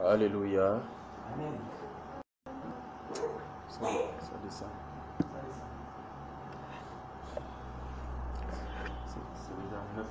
Alléluia. Amen. Ça descend. C'est déjà 9.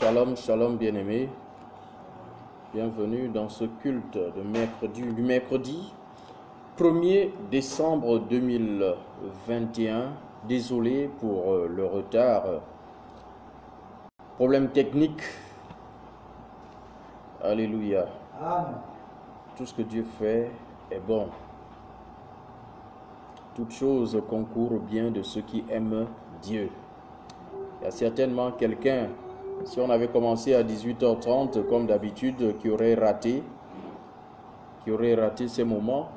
Shalom, shalom bien-aimés. Bienvenue dans ce culte du mercredi 1er décembre 2021. Désolé pour le retard. Problème technique. Alléluia. Amen. Tout ce que Dieu fait est bon. Toute chose concourt au bien de ceux qui aiment Dieu. Il y a certainement quelqu'un, si on avait commencé à 18h30 comme d'habitude, qui aurait raté ces moments.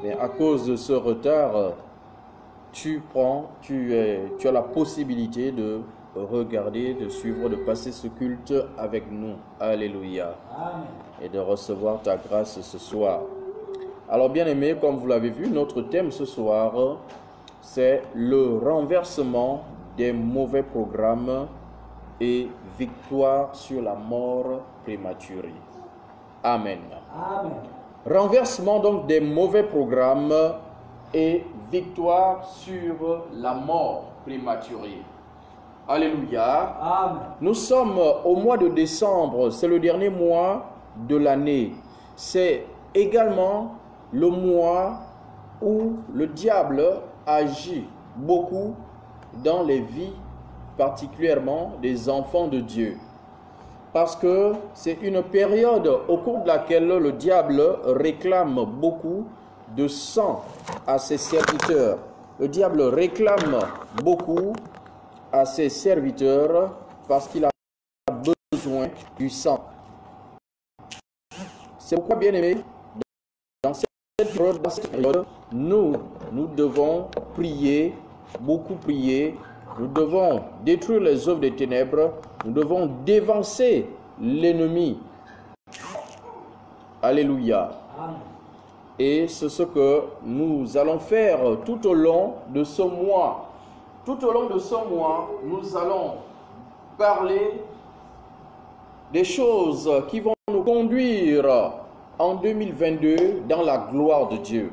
Mais à cause de ce retard, tu as la possibilité de regarder, de suivre, de passer ce culte avec nous. Alléluia. Amen. Et de recevoir ta grâce ce soir. Alors bien aimé, comme vous l'avez vu, notre thème ce soir, c'est le renversement des mauvais programmes et victoire sur la mort prématurée. Amen. Amen. Renversement donc des mauvais programmes et victoire sur la mort prématurée. Alléluia. Amen. Nous sommes au mois de décembre, c'est le dernier mois de l'année. C'est également le mois où le diable agit beaucoup dans les vies, particulièrement des enfants de Dieu. Parce que c'est une période au cours de laquelle le diable réclame beaucoup de sang à ses serviteurs. Le diable réclame beaucoup à ses serviteurs parce qu'il a besoin du sang. C'est pourquoi, bien aimé, dans cette période, nous devons prier, beaucoup prier. Nous devons détruire les œuvres des ténèbres. Nous devons dévancer l'ennemi. Alléluia. Amen. Et c'est ce que nous allons faire tout au long de ce mois. Tout au long de ce mois, nous allons parler des choses qui vont nous conduire en 2022 dans la gloire de Dieu.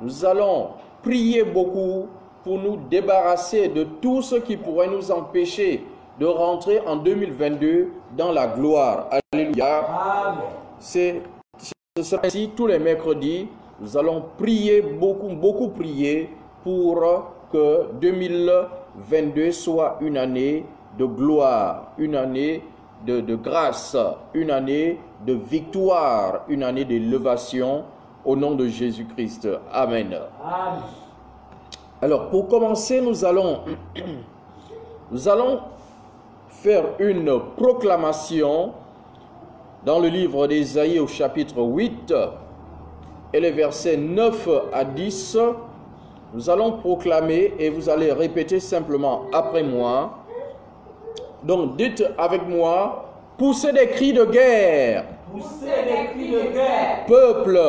Nous allons prier beaucoup pour nous débarrasser de tout ce qui pourrait nous empêcher de rentrer en 2022 dans la gloire. Alléluia. Amen. Ce sera ainsi tous les mercredis. Nous allons prier, beaucoup prier pour que 2022 soit une année de gloire, une année de grâce, une année de victoire, une année d'élévation au nom de Jésus-Christ. Amen. Amen. Alors, pour commencer, nous allons faire une proclamation dans le livre d'Ésaïe au chapitre 8 et les versets 9 à 10. Nous allons proclamer et vous allez répéter simplement après moi. Donc dites avec moi, poussez des cris de guerre. Poussez des cris de guerre. Peuple.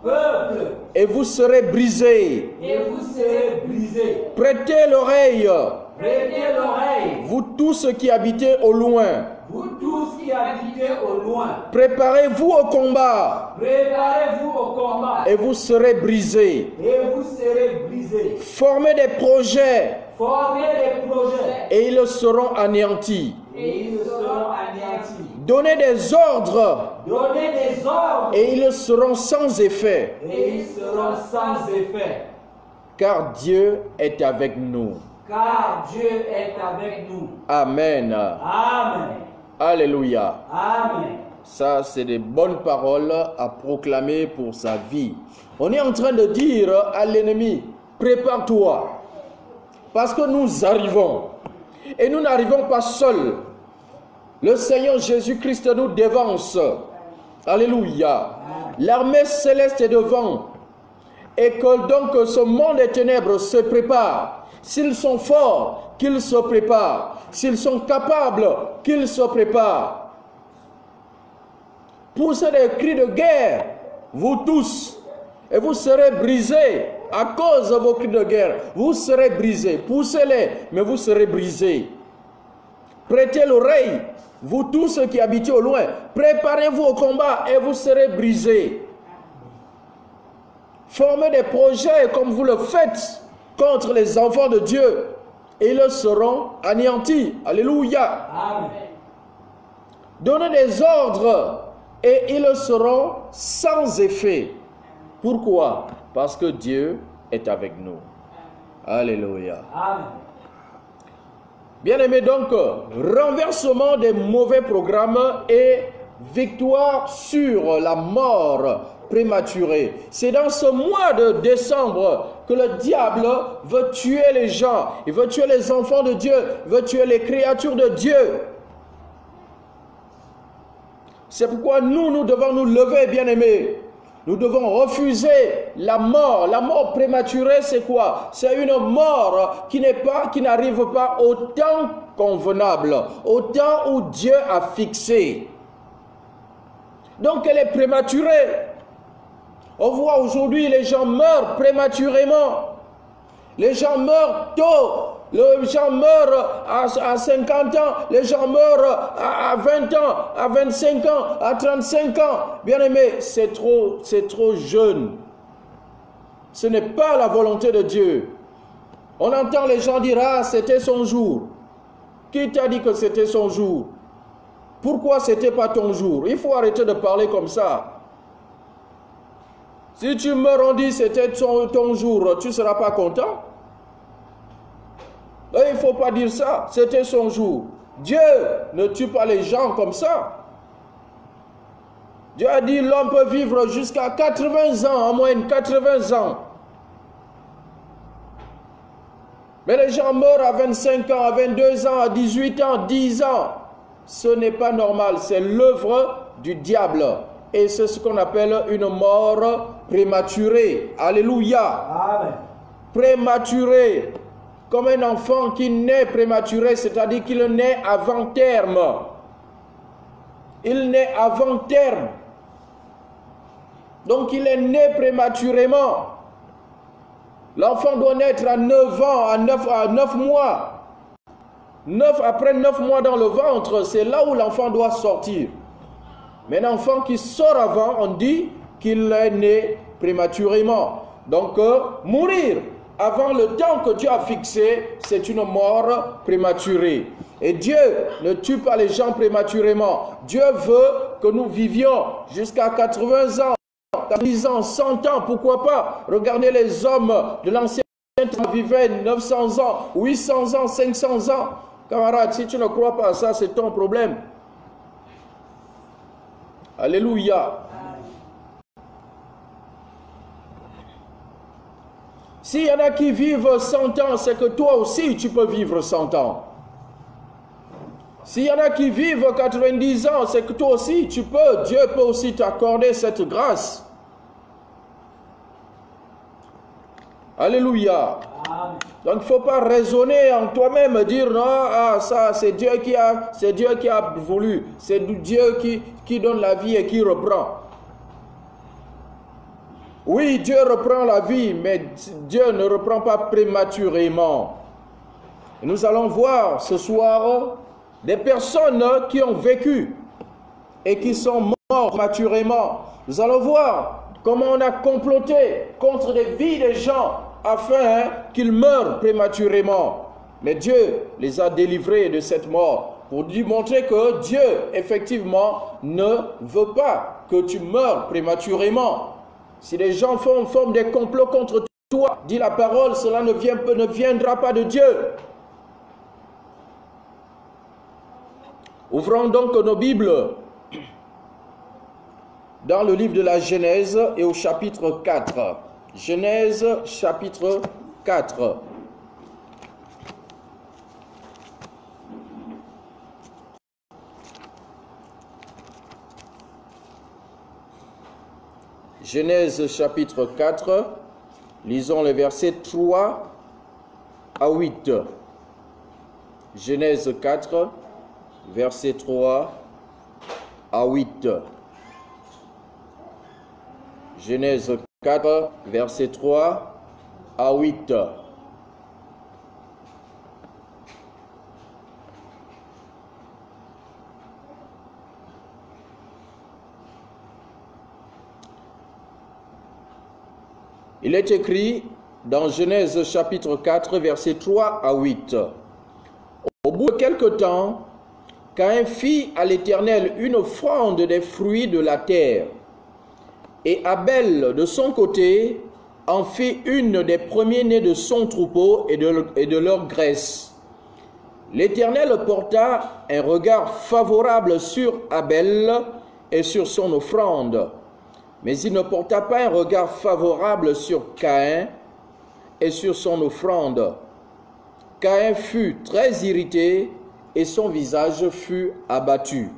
Peuple. Et vous serez brisés. Et vous serez brisés. Prêtez l'oreille. Prêtez l'oreille. Vous tous qui habitez au loin. Vous tous qui habitez au loin. Préparez-vous au combat. Préparez-vous au combat. Et vous serez brisés. Et vous serez brisés. Formez des projets. Formez des projets. Et ils seront anéantis. Et ils seront anéantis. Donnez des ordres. Donnez des ordres. Et ils seront sans effet. Et ils seront sans effet. Car Dieu est avec nous. Car Dieu est avec nous. Amen. Amen. Alléluia. Amen. Ça, c'est des bonnes paroles à proclamer pour sa vie. On est en train de dire à l'ennemi, prépare-toi. Parce que nous arrivons. Et nous n'arrivons pas seuls. Le Seigneur Jésus-Christ nous dévance. Alléluia. L'armée céleste est devant. Et que donc ce monde des ténèbres se prépare. S'ils sont forts, qu'ils se préparent. S'ils sont capables, qu'ils se préparent. Poussez des cris de guerre, vous tous, et vous serez brisés à cause de vos cris de guerre. Vous serez brisés. Poussez-les, mais vous serez brisés. Prêtez l'oreille, vous tous qui habitez au loin. Préparez-vous au combat et vous serez brisés. Formez des projets comme vous le faites contre les enfants de Dieu. Et ils seront anéantis. Alléluia. Amen. Donnez des ordres et ils seront sans effet. Pourquoi? Parce que Dieu est avec nous. Alléluia. Amen. Bien-aimés, donc, renversement des mauvais programmes et victoire sur la mort prématurée. C'est dans ce mois de décembre que le diable veut tuer les gens. Il veut tuer les enfants de Dieu. Il veut tuer les créatures de Dieu. C'est pourquoi nous devons nous lever, bien-aimés. Nous devons refuser la mort. La mort prématurée, c'est quoi? C'est une mort qui n'arrive pas au temps convenable, au temps où Dieu a fixé. Donc elle est prématurée. On voit aujourd'hui les gens meurent prématurément. Les gens meurent tôt. Les gens meurent à 50 ans. Les gens meurent à 20 ans, à 25 ans, à 35 ans. Bien aimé, c'est trop jeune. Ce n'est pas la volonté de Dieu. On entend les gens dire, ah, c'était son jour. Qui t'a dit que c'était son jour? Pourquoi c'était pas ton jour? Il faut arrêter de parler comme ça. Si tu meurs, on dit c'était ton jour, tu ne seras pas content? Et il ne faut pas dire ça, c'était son jour. Dieu ne tue pas les gens comme ça. Dieu a dit l'homme peut vivre jusqu'à 80 ans, en moyenne 80 ans. Mais les gens meurent à 25 ans, à 22 ans, à 18 ans, 10 ans. Ce n'est pas normal, c'est l'œuvre du diable. Et c'est ce qu'on appelle une mort prématurée. Alléluia. Amen. Prématurée. Comme un enfant qui naît prématuré, c'est-à-dire qu'il naît avant terme. Il naît avant terme. Donc il est né prématurément. L'enfant doit naître à 9 ans, à 9 mois. Après 9 mois dans le ventre, c'est là où l'enfant doit sortir. Mais un enfant qui sort avant, on dit qu'il est né prématurément. Donc, mourir avant le temps que Dieu a fixé, c'est une mort prématurée. Et Dieu ne tue pas les gens prématurément. Dieu veut que nous vivions jusqu'à 80 ans, 10 ans, 100 ans, pourquoi pas. Regardez les hommes de l'Ancien Testament qui vivaient 900 ans, 800 ans, 500 ans. Camarade, si tu ne crois pas à ça, c'est ton problème. Alléluia. S'il y en a qui vivent 100 ans, c'est que toi aussi tu peux vivre 100 ans. S'il y en a qui vivent 90 ans, c'est que toi aussi tu peux. Dieu peut aussi t'accorder cette grâce. Alléluia. Amen. Donc il ne faut pas raisonner en toi-même, dire non, ah, ça c'est Dieu qui a voulu, c'est Dieu qui donne la vie et qui reprend. Oui, Dieu reprend la vie, mais Dieu ne reprend pas prématurément. Et nous allons voir ce soir des personnes qui ont vécu et qui sont mortes prématurément. Nous allons voir comment on a comploté contre des vies des gens afin qu'ils meurent prématurément. Mais Dieu les a délivrés de cette mort pour lui montrer que Dieu, effectivement, ne veut pas que tu meurs prématurément. Si les gens forment des complots contre toi, dit la parole, cela ne viendra pas de Dieu. Ouvrons donc nos Bibles dans le livre de la Genèse et au chapitre 4. Genèse chapitre 4. Genèse chapitre 4, lisons les versets 3 à 8. Genèse 4, versets 3 à 8. Genèse 4, versets 3 à 8. Il est écrit dans Genèse chapitre 4, versets 3 à 8. Au bout de quelque temps, Caïn fit à l'Éternel une offrande des fruits de la terre. Et Abel, de son côté, en fit une des premiers-nés de son troupeau et de leur graisse. L'Éternel porta un regard favorable sur Abel et sur son offrande, mais il ne porta pas un regard favorable sur Caïn et sur son offrande. Caïn fut très irrité et son visage fut abattu.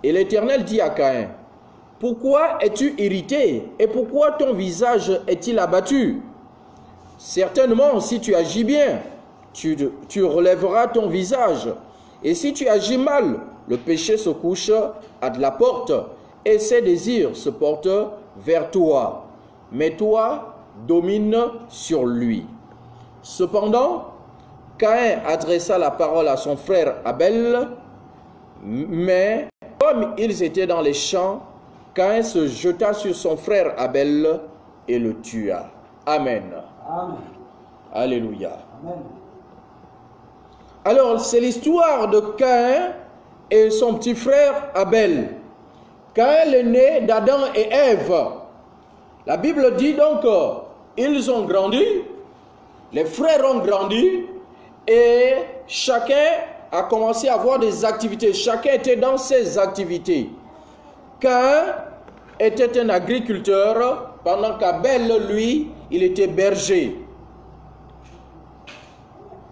Et l'Éternel dit à Caïn, « Pourquoi es-tu irrité et pourquoi ton visage est-il abattu? Certainement, si tu agis bien, tu relèveras ton visage. Et si tu agis mal, le péché se couche à la porte et ses désirs se portent vers toi. Mais toi, domine sur lui. » Cependant, Caïn adressa la parole à son frère Abel, mais comme ils étaient dans les champs, Caïn se jeta sur son frère Abel et le tua. Amen. Amen. Alléluia. Amen. Alors, c'est l'histoire de Caïn et son petit frère Abel. Caïn est né d'Adam et Ève. La Bible dit donc ils ont grandi, les frères ont grandi et chacun a commencé à avoir des activités. Chacun était dans ses activités. Caïn était un agriculteur pendant qu'Abel, lui, il était berger.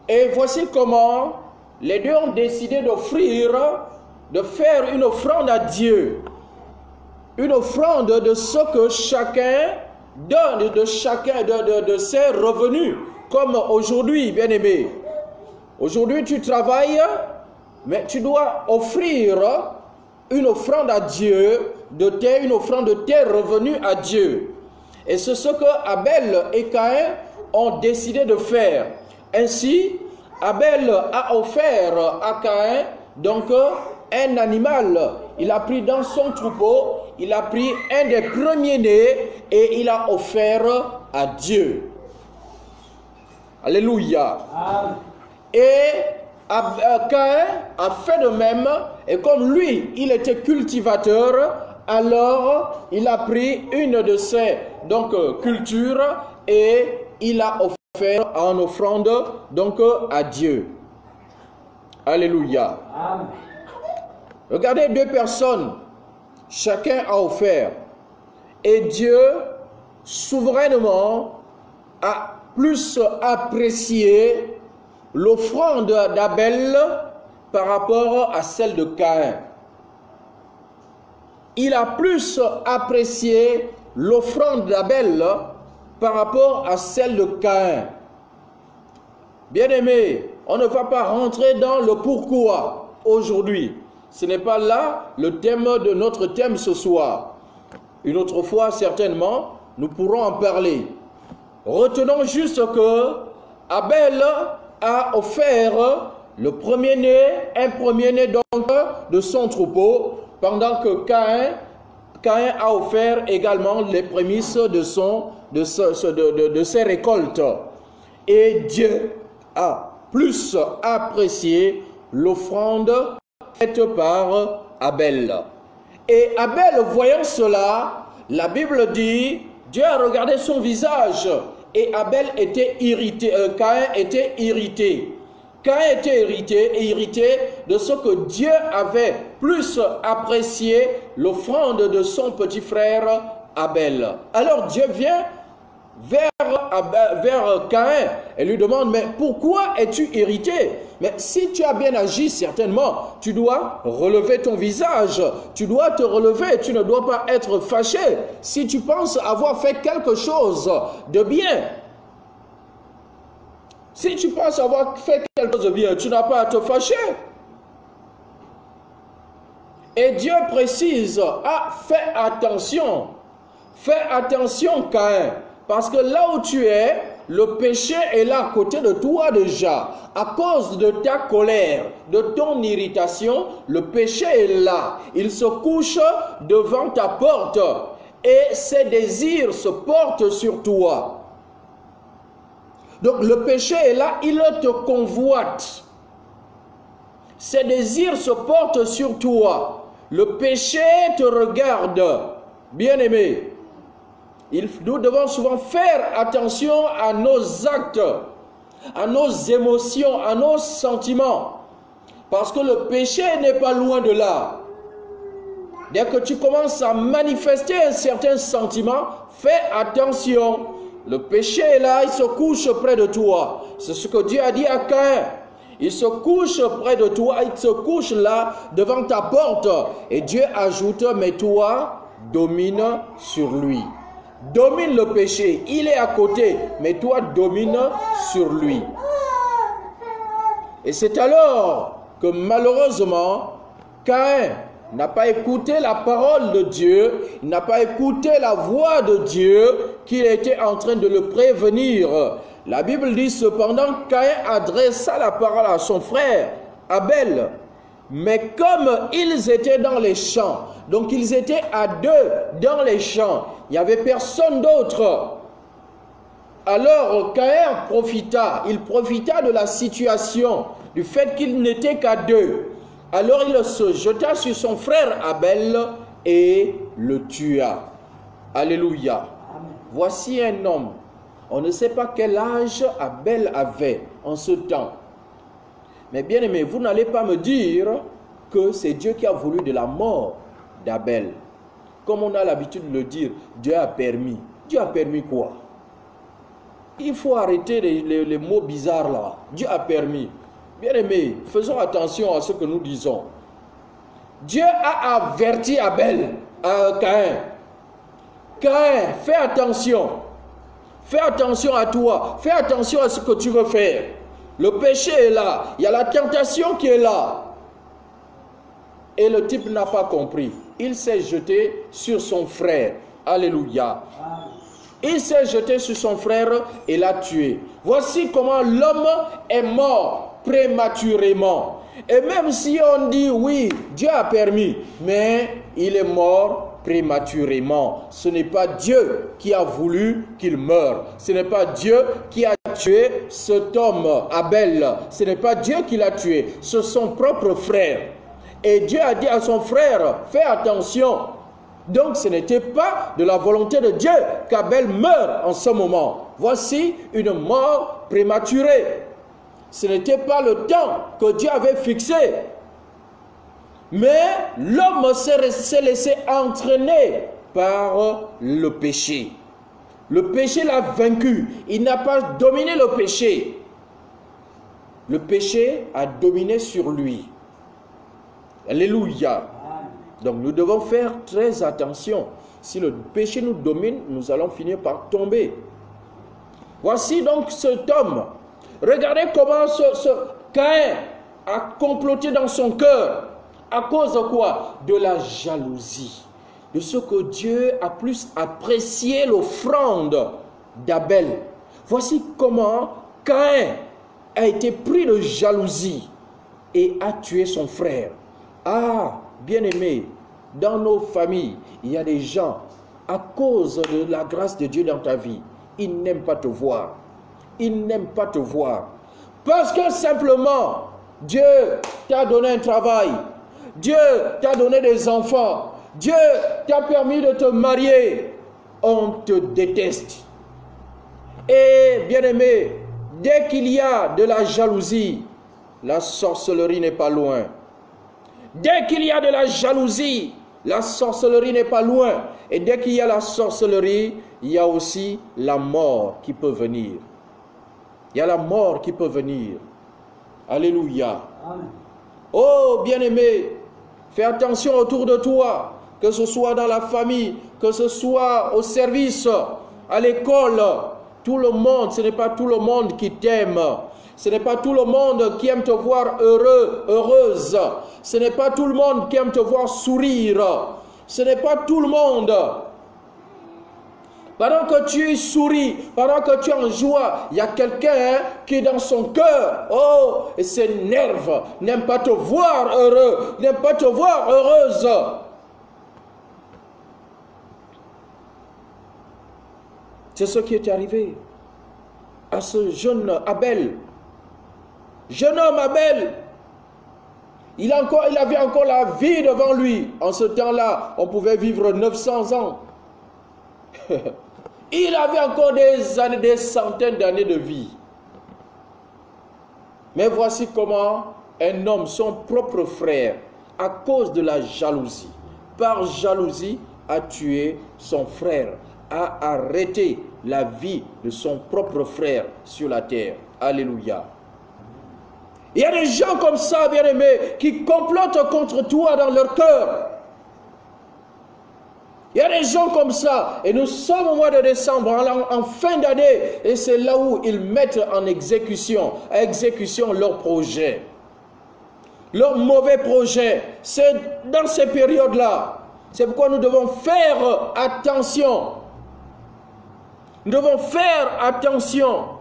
Et voici comment les deux ont décidé de faire une offrande à Dieu. Une offrande de ce que chacun donne, de ses revenus. Comme aujourd'hui, bien-aimé. Aujourd'hui, tu travailles, mais tu dois offrir une offrande à Dieu, une offrande de tes revenus à Dieu. Et c'est ce que Abel et Caïn ont décidé de faire. Ainsi, Abel a offert à Caïn donc un animal. Il a pris dans son troupeau, il a pris un des premiers-nés et il a offert à Dieu. Alléluia. Amen. Et Caïn a fait de même, et comme lui, il était cultivateur, alors il a pris une de ses cultures et il a offert en offrande donc à Dieu. Alléluia. Amen. Regardez, deux personnes, chacun a offert, et Dieu souverainement a plus apprécié l'offrande d'Abel par rapport à celle de Caïn. Il a plus apprécié l'offrande d'Abel par rapport à celle de Caïn. Bien-aimés, on ne va pas rentrer dans le pourquoi aujourd'hui. Ce n'est pas là le thème de notre thème ce soir. Une autre fois, certainement, nous pourrons en parler. Retenons juste que Abel a offert le premier-né, un premier-né donc de son troupeau, pendant que Caïn a offert également les prémices de ses récoltes. Et Dieu a plus apprécié l'offrande faite par Abel. Et Abel, voyant cela, la Bible dit, Dieu a regardé son visage et Abel était irrité, Caïn était irrité. Caïn était irrité de ce que Dieu avait plus apprécié l'offrande de son petit frère Abel. Alors Dieu vient vers Caïn et lui demande, mais pourquoi es-tu irrité? Mais si tu as bien agi, certainement, tu dois relever ton visage, tu dois te relever, tu ne dois pas être fâché. Si tu penses avoir fait quelque chose de bien, si tu penses avoir fait quelque chose de bien, tu n'as pas à te fâcher. Et Dieu précise, fais attention Caïn, parce que là où tu es, le péché est là à côté de toi déjà. À cause de ta colère, de ton irritation, le péché est là. Il se couche devant ta porte et ses désirs se portent sur toi. Donc le péché est là, il te convoite. Ses désirs se portent sur toi. Le péché te regarde. Bien-aimé, nous devons souvent faire attention à nos actes, à nos émotions, à nos sentiments. Parce que le péché n'est pas loin de là. Dès que tu commences à manifester un certain sentiment, fais attention. Le péché est là, il se couche près de toi. C'est ce que Dieu a dit à Caïn. Il se couche près de toi, il se couche là devant ta porte. Et Dieu ajoute, mais toi, domine sur lui. Domine le péché. Il est à côté, mais toi, domine sur lui. Et c'est alors que malheureusement, Caïn n'a pas écouté la parole de Dieu, il n'a pas écouté la voix de Dieu, qu'il était en train de le prévenir. La Bible dit cependant, Caïn adressa la parole à son frère Abel. Mais comme ils étaient dans les champs, donc ils étaient à deux dans les champs, il n'y avait personne d'autre. Alors Caïn profita de la situation, du fait qu'il n'était qu'à deux. Alors il se jeta sur son frère Abel et le tua. Alléluia. Voici un homme. On ne sait pas quel âge Abel avait en ce temps. Mais bien aimé, vous n'allez pas me dire que c'est Dieu qui a voulu de la mort d'Abel. Comme on a l'habitude de le dire, Dieu a permis. Dieu a permis quoi? Il faut arrêter les mots bizarres là. Dieu a permis. Bien aimé, faisons attention à ce que nous disons. Dieu a averti Abel, Caïn. Caïn, fais attention. Fais attention à toi. Fais attention à ce que tu veux faire. Le péché est là. Il y a la tentation qui est là. Et le type n'a pas compris. Il s'est jeté sur son frère. Alléluia. Il s'est jeté sur son frère et l'a tué. Voici comment l'homme est mort prématurément. Et même si on dit oui, Dieu a permis, mais il est mort prématurément. Ce n'est pas Dieu qui a voulu qu'il meure. Ce n'est pas Dieu qui a tué cet homme, Abel. Ce n'est pas Dieu qui l'a tué. C'est son propre frère. Et Dieu a dit à son frère, fais attention. Donc ce n'était pas de la volonté de Dieu qu'Abel meure en ce moment. Voici une mort prématurée. Ce n'était pas le temps que Dieu avait fixé. Mais l'homme s'est laissé entraîner par le péché. Le péché l'a vaincu. Il n'a pas dominé le péché. Le péché a dominé sur lui. Alléluia. Donc nous devons faire très attention. Si le péché nous domine, nous allons finir par tomber. Voici donc cet homme. Regardez comment ce Caïn a comploté dans son cœur. À cause de quoi? De la jalousie. De ce que Dieu a plus apprécié l'offrande d'Abel. Voici comment Caïn a été pris de jalousie et a tué son frère. Ah, bien-aimé, dans nos familles, il y a des gens, à cause de la grâce de Dieu dans ta vie, ils n'aiment pas te voir. Ils n'aiment pas te voir. Parce que simplement, Dieu t'a donné un travail. Dieu t'a donné des enfants. Dieu t'a permis de te marier. On te déteste. Et bien-aimé, dès qu'il y a de la jalousie, la sorcellerie n'est pas loin. Dès qu'il y a de la jalousie, la sorcellerie n'est pas loin. Et dès qu'il y a la sorcellerie, il y a aussi la mort qui peut venir. Il y a la mort qui peut venir. Alléluia. Amen. Oh, bien-aimé, fais attention autour de toi, que ce soit dans la famille, que ce soit au service, à l'école. Tout le monde, ce n'est pas tout le monde qui t'aime. Ce n'est pas tout le monde qui aime te voir heureux, heureuse. Ce n'est pas tout le monde qui aime te voir sourire. Ce n'est pas tout le monde. Pendant que tu souris, pendant que tu es en joie, il y a quelqu'un qui dans son cœur, oh, et s'énerve, n'aime pas te voir heureux, n'aime pas te voir heureuse. C'est ce qui est arrivé à ce jeune Abel. Jeune homme Abel, il avait encore la vie devant lui. En ce temps-là, on pouvait vivre 900 ans. Il avait encore des années, des centaines d'années de vie. Mais voici comment un homme, son propre frère, à cause de la jalousie, par jalousie, a tué son frère, a arrêté la vie de son propre frère sur la terre. Alléluia. Il y a des gens comme ça, bien-aimés, qui complotent contre toi dans leur cœur. Il y a des gens comme ça, et nous sommes au mois de décembre, en fin d'année, et c'est là où ils mettent en exécution leurs projets, leurs mauvais projets. C'est dans ces périodes-là. C'est pourquoi nous devons faire attention. Nous devons faire attention.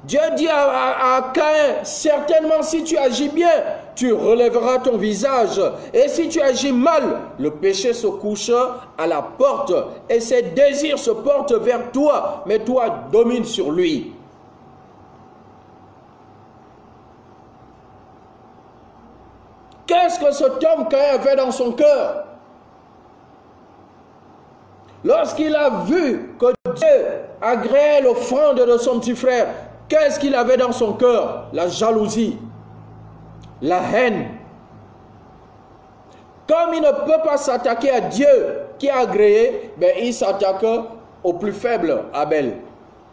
Dieu dit à Caïn, certainement si tu agis bien, tu relèveras ton visage. Et si tu agis mal, le péché se couche à la porte et ses désirs se portent vers toi, mais toi domine sur lui. Qu'est-ce que cet homme Caïn avait dans son cœur? Lorsqu'il a vu que Dieu agréait l'offrande de son petit frère, qu'est-ce qu'il avait dans son cœur? La jalousie, la haine. Comme il ne peut pas s'attaquer à Dieu qui a agréé, ben il s'attaque au plus faible, Abel.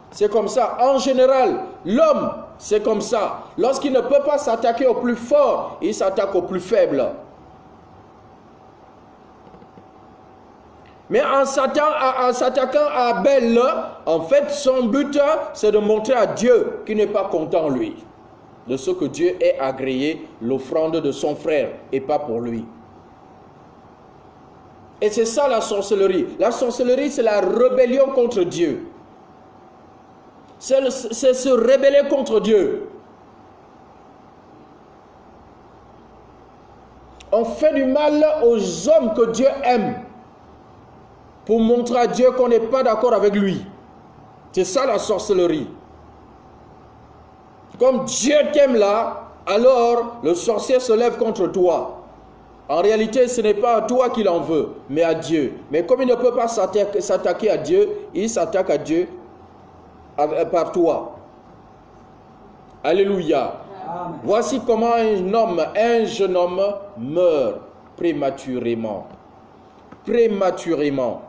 C'est comme ça. En général, l'homme, c'est comme ça. Lorsqu'il ne peut pas s'attaquer au plus fort, il s'attaque au plus faible. Mais en s'attaquant à Abel, en fait, son but, c'est de montrer à Dieu qu'il n'est pas content, lui, de ce que Dieu ait agréé l'offrande de son frère et pas pour lui. Et c'est ça la sorcellerie. La sorcellerie, c'est la rébellion contre Dieu. C'est se rebeller contre Dieu. On fait du mal aux hommes que Dieu aime, pour montrer à Dieu qu'on n'est pas d'accord avec lui. C'est ça la sorcellerie. Comme Dieu t'aime là, alors le sorcier se lève contre toi. En réalité, ce n'est pas à toi qu'il en veut, mais à Dieu. Mais comme il ne peut pas s'attaquer à Dieu, il s'attaque à Dieu par toi. Alléluia. Amen. Voici comment un jeune homme meurt prématurément. Prématurément.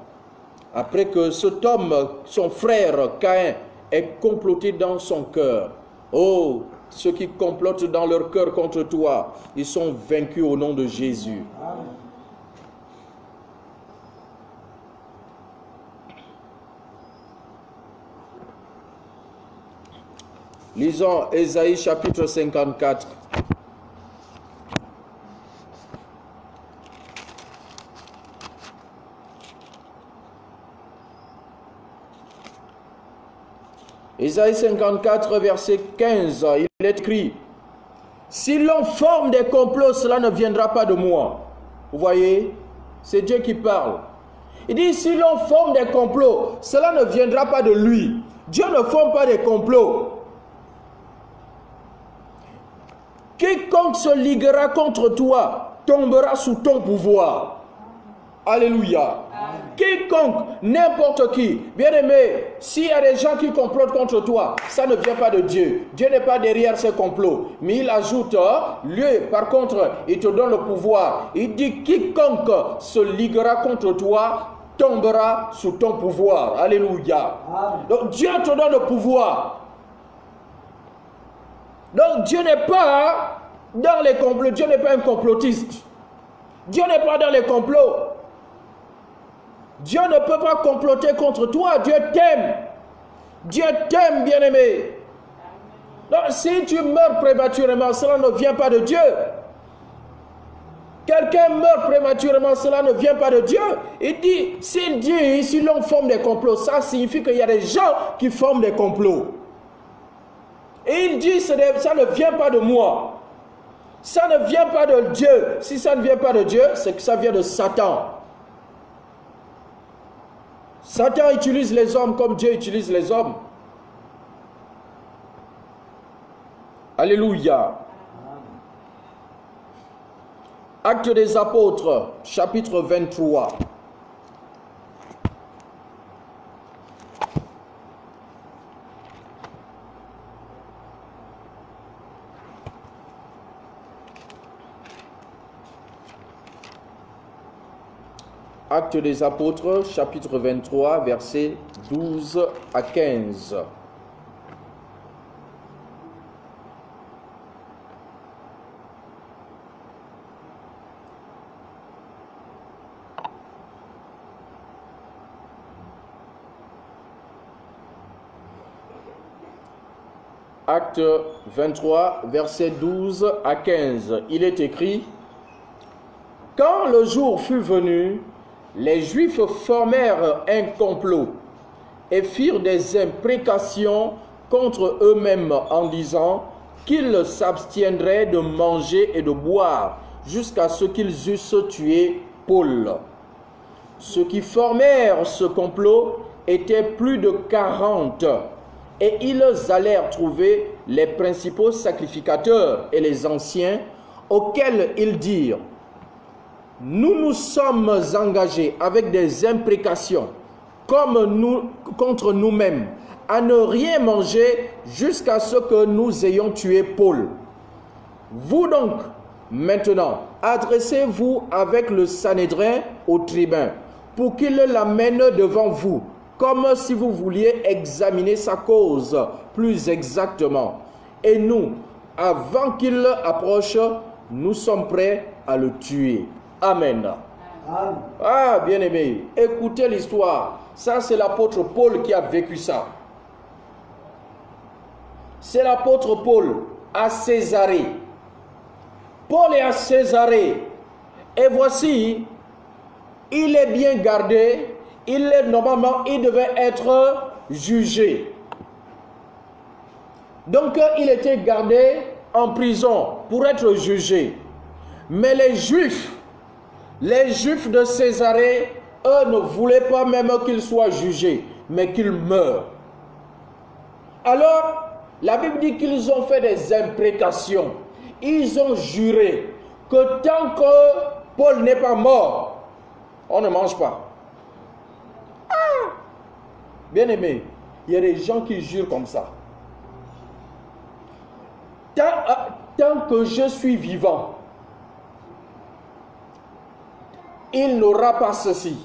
Après que cet homme, son frère Caïn, ait comploté dans son cœur. Oh, ceux qui complotent dans leur cœur contre toi, ils sont vaincus au nom de Jésus. Amen. Lisons Ésaïe chapitre 54. Ésaïe 54, verset 15, il est écrit: si l'on forme des complots, cela ne viendra pas de moi. Vous voyez, c'est Dieu qui parle. Il dit, si l'on forme des complots, cela ne viendra pas de lui. Dieu ne forme pas des complots. Quiconque se liguera contre toi tombera sous ton pouvoir. Alléluia. Quiconque, n'importe qui, bien aimé, s'il y a des gens qui complotent contre toi, ça ne vient pas de Dieu. Dieu n'est pas derrière ces complots. Mais il ajoute, lui, par contre, il te donne le pouvoir. Il dit, quiconque se liguera contre toi tombera sous ton pouvoir. Alléluia. Donc Dieu te donne le pouvoir. Donc Dieu n'est pas dans les complots. Dieu n'est pas un complotiste. Dieu n'est pas dans les complots. Dieu ne peut pas comploter contre toi. Dieu t'aime. Dieu t'aime, bien-aimé. Donc, si tu meurs prématurément, cela ne vient pas de Dieu. Quelqu'un meurt prématurément, cela ne vient pas de Dieu. Il dit, s'il dit, si l'on forme des complots, ça signifie qu'il y a des gens qui forment des complots. Et il dit, ça ne vient pas de moi. Ça ne vient pas de Dieu. Si ça ne vient pas de Dieu, c'est que ça vient de Satan. Satan utilise les hommes comme Dieu utilise les hommes. Alléluia. Actes des Apôtres, chapitre 23. Actes des Apôtres, chapitre 23, versets 12 à 15. Acte 23, versets 12 à 15. Il est écrit: quand le jour fut venu, les Juifs formèrent un complot et firent des imprécations contre eux-mêmes en disant qu'ils s'abstiendraient de manger et de boire jusqu'à ce qu'ils eussent tué Paul. Ceux qui formèrent ce complot étaient plus de 40 et ils allèrent trouver les principaux sacrificateurs et les anciens, auxquels ils dirent: nous nous sommes engagés avec des imprécations contre nous-mêmes à ne rien manger jusqu'à ce que nous ayons tué Paul. Vous donc, maintenant, adressez-vous avec le Sanhédrin au tribun pour qu'il l'amène devant vous, comme si vous vouliez examiner sa cause plus exactement. Et nous, avant qu'il approche, nous sommes prêts à le tuer. Amen. Amen. Ah, bien-aimé, écoutez l'histoire. Ça, c'est l'apôtre Paul qui a vécu ça. C'est l'apôtre Paul à Césarée. Paul est à Césarée. Et voici, il est bien gardé. Normalement, il devait être jugé. Donc, il était gardé en prison pour être jugé. Mais les Juifs de Césarée, eux ne voulaient pas même qu'il soit jugé, mais qu'il meure. Alors, la Bible dit qu'ils ont fait des imprécations. Ils ont juré que tant que Paul n'est pas mort, on ne mange pas. Ah! Bien aimé, il y a des gens qui jurent comme ça. Tant que je suis vivant, il n'aura pas ceci.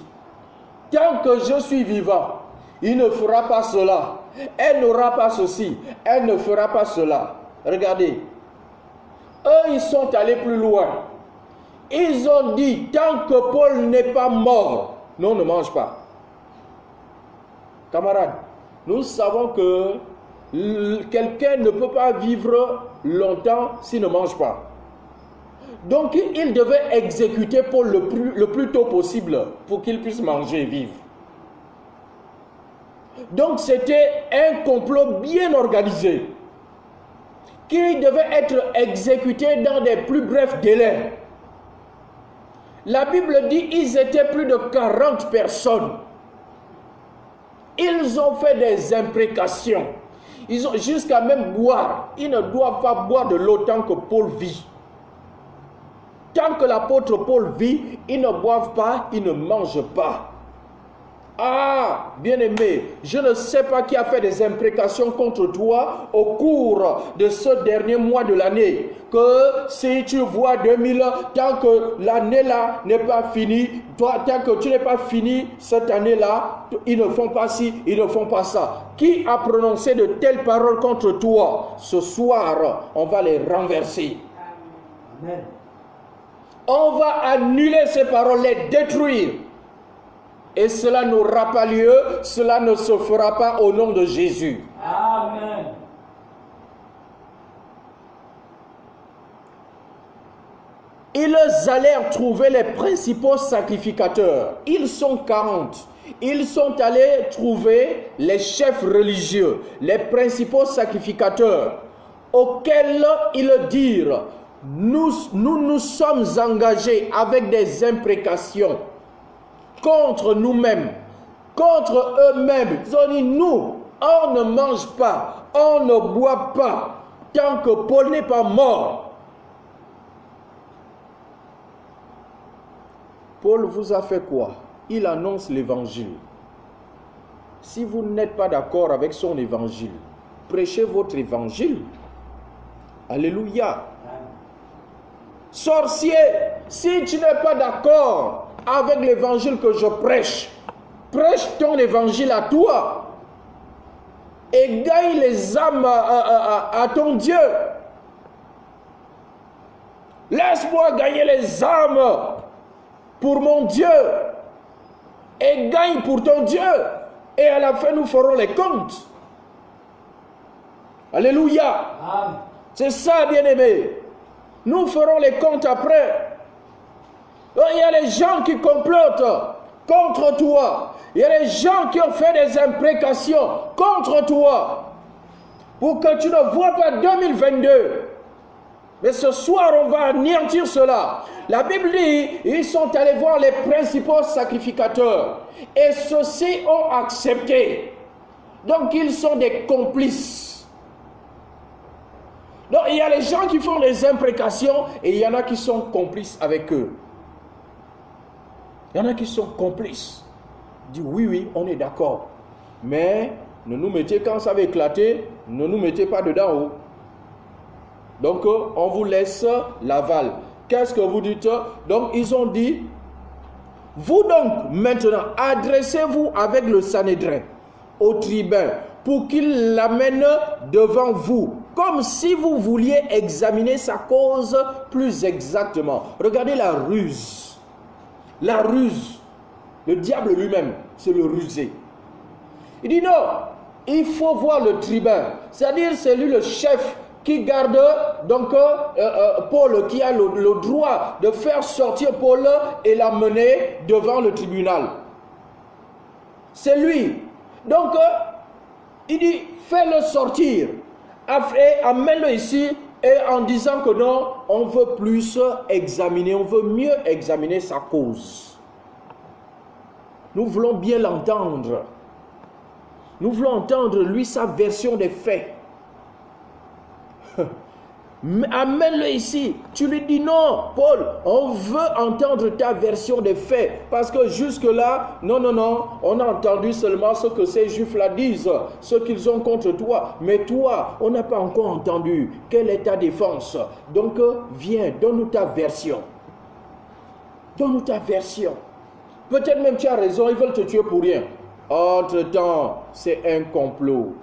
Tant que je suis vivant, il ne fera pas cela. Elle n'aura pas ceci. Elle ne fera pas cela. Regardez. Eux, ils sont allés plus loin. Ils ont dit, tant que Paul n'est pas mort, nous on ne mange pas. Camarades, nous savons que quelqu'un ne peut pas vivre longtemps s'il ne mange pas. Donc il devait exécuter Paul le plus tôt possible pour qu'il puisse manger et vivre. Donc c'était un complot bien organisé qui devait être exécuté dans des plus brefs délais. La Bible dit qu'ils étaient plus de 40 personnes. Ils ont fait des imprécations. Ils ont jusqu'à même boire. Ils ne doivent pas boire de l'eau tant que Paul vit. Tant que l'apôtre Paul vit, ils ne boivent pas, ils ne mangent pas. Ah, bien-aimé, je ne sais pas qui a fait des imprécations contre toi au cours de ce dernier mois de l'année. Que si tu vois 2000, tant que l'année-là n'est pas finie, toi, tant que tu n'es pas fini cette année-là, ils ne font pas ci, ils ne font pas ça. Qui a prononcé de telles paroles contre toi? Ce soir, on va les renverser. Amen. On va annuler ces paroles, les détruire. Et cela n'aura pas lieu, cela ne se fera pas au nom de Jésus. Amen. Ils allèrent trouver les principaux sacrificateurs. Ils sont 40. Ils sont allés trouver les chefs religieux, les principaux sacrificateurs, auxquels ils dirent, nous sommes engagés avec des imprécations contre nous-mêmes, contre eux-mêmes. Ils ont dit, nous, on ne mange pas, on ne boit pas, tant que Paul n'est pas mort. Paul vous a fait quoi? Il annonce l'évangile. Si vous n'êtes pas d'accord avec son évangile, prêchez votre évangile. Alléluia. Sorcier, si tu n'es pas d'accord avec l'évangile que je prêche, prêche ton évangile à toi et gagne les âmes à ton Dieu. Laisse-moi gagner les âmes pour mon Dieu et gagne pour ton Dieu, et à la fin nous ferons les comptes. Alléluia. Amen. C'est ça, bien-aimé. Nous ferons les comptes après. Il y a les gens qui complotent contre toi. Il y a les gens qui ont fait des imprécations contre toi pour que tu ne vois pas 2022. Mais ce soir, on va anéantir cela. La Bible dit, ils sont allés voir les principaux sacrificateurs. Et ceux-ci ont accepté. Donc, ils sont des complices. Donc, il y a les gens qui font des imprécations et il y en a qui sont complices avec eux. Il y en a qui sont complices. Ils disent, oui, on est d'accord. Mais, ne nous mettez, quand ça va éclater, ne nous mettez pas dedans haut. Donc, on vous laisse l'aval. Qu'est-ce que vous dites? Donc, ils ont dit, vous donc, maintenant, adressez-vous avec le Sanhédrin au tribun pour qu'il l'amène devant vous, comme si vous vouliez examiner sa cause plus exactement. Regardez la ruse. La ruse. Le diable lui-même, c'est le rusé. Il dit non, il faut voir le tribun. C'est-à-dire, c'est lui le chef qui garde donc Paul, qui a le droit de faire sortir Paul et l'amener devant le tribunal. C'est lui. Donc, il dit, fais-le sortir, amène-le ici, et en disant que non, on veut plus examiner, on veut mieux examiner sa cause. Nous voulons bien l'entendre. Nous voulons entendre, lui, sa version des faits. Amène-le ici. Tu lui dis non, Paul, on veut entendre ta version des faits. Parce que jusque-là, non, on a entendu seulement ce que ces juifs-là disent, ce qu'ils ont contre toi. Mais toi, on n'a pas encore entendu. Quelle est ta défense? Donc, viens, donne-nous ta version. Donne-nous ta version. Peut-être même tu as raison, ils veulent te tuer pour rien. Entre-temps, c'est un complot.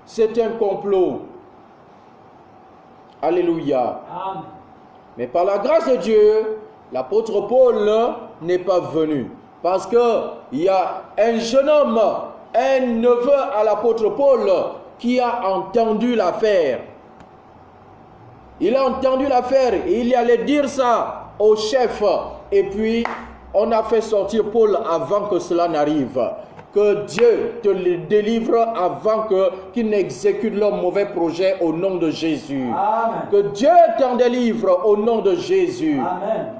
C'est un complot. Alléluia. Amen. Mais par la grâce de Dieu, l'apôtre Paul n'est pas venu. Parce qu'il y a un jeune homme, un neveu à l'apôtre Paul qui a entendu l'affaire. Il a entendu l'affaire et il allait dire ça au chef. Et puis, on a fait sortir Paul avant que cela n'arrive. Que Dieu te le délivre avant qu'il n'exécute leur mauvais projet au nom de Jésus. Amen. Que Dieu t'en délivre au nom de Jésus. Amen.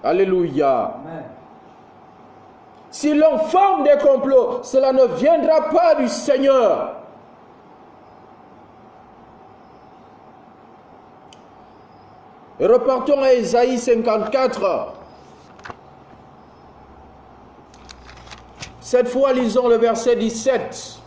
Alléluia. Amen. Si l'on forme des complots, cela ne viendra pas du Seigneur. Et repartons à Ésaïe 54. Cette fois, lisons le verset 17.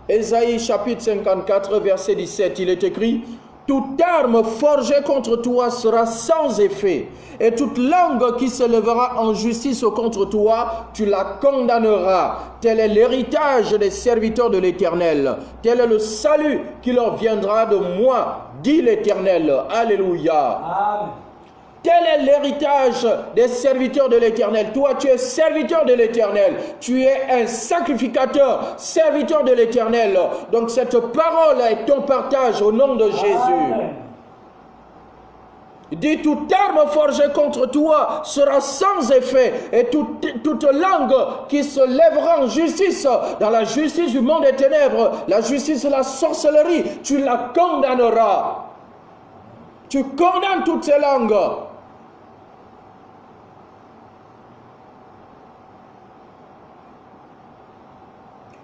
Ésaïe chapitre 54, verset 17. Il est écrit: toute arme forgée contre toi sera sans effet, et toute langue qui se lèvera en justice contre toi, tu la condamneras. Tel est l'héritage des serviteurs de l'Éternel. Tel est le salut qui leur viendra de moi, dit l'Éternel. Alléluia. Amen. Tel est l'héritage des serviteurs de l'Éternel. Toi, tu es serviteur de l'Éternel. Tu es un sacrificateur, serviteur de l'Éternel. Donc cette parole est ton partage au nom de Jésus. Amen. Il dit: toute arme forgée contre toi sera sans effet, et toute langue qui se lèvera en justice, dans la justice du monde des ténèbres, la justice de la sorcellerie, tu la condamneras. Tu condamnes toutes ces langues.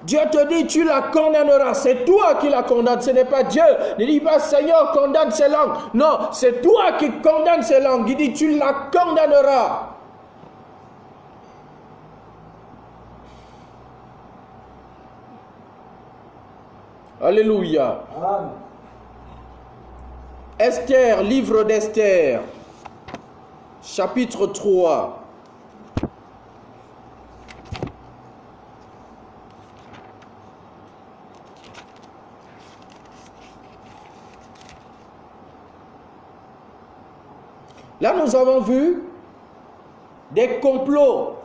Dieu te dit: tu la condamneras. C'est toi qui la condamnes, ce n'est pas Dieu. Ne dis pas: Seigneur, condamne ces langues. Non, c'est toi qui condamnes ces langues. Il dit: tu la condamneras. Alléluia. Amen. Esther, livre d'Esther, chapitre 3. Là, nous avons vu des complots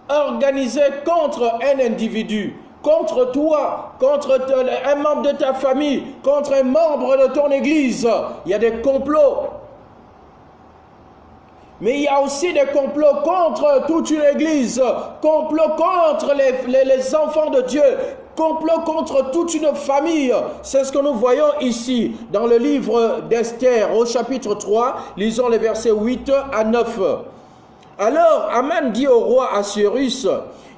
organisés contre un individu, contre toi, contre un membre de ta famille, contre un membre de ton église. Il y a des complots. Mais il y a aussi des complots contre toute une église, complots contre les enfants de Dieu, complot contre toute une famille. C'est ce que nous voyons ici dans le livre d'Esther au chapitre 3. Lisons les versets 8 à 9. Alors Aman dit au roi Assuérus: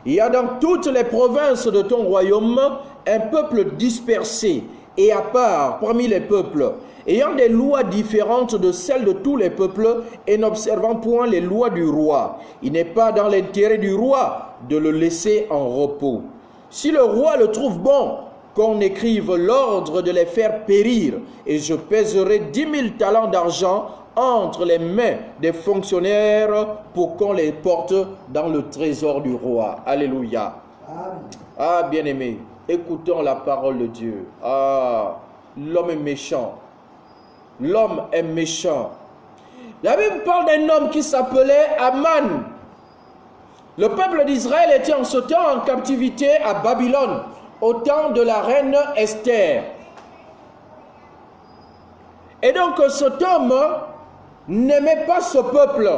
il y a dans toutes les provinces de ton royaume un peuple dispersé et à part parmi les peuples, ayant des lois différentes de celles de tous les peuples et n'observant point les lois du roi. Il n'est pas dans l'intérêt du roi de le laisser en repos. Si le roi le trouve bon, qu'on écrive l'ordre de les faire périr, et je pèserai 10 000 talents d'argent entre les mains des fonctionnaires pour qu'on les porte dans le trésor du roi. Alléluia. Amen. Ah, bien-aimés, écoutons la parole de Dieu. Ah, l'homme est méchant. L'homme est méchant. La Bible parle d'un homme qui s'appelait Aman. Le peuple d'Israël était en ce temps en captivité à Babylone, au temps de la reine Esther. Et donc cet homme n'aimait pas ce peuple,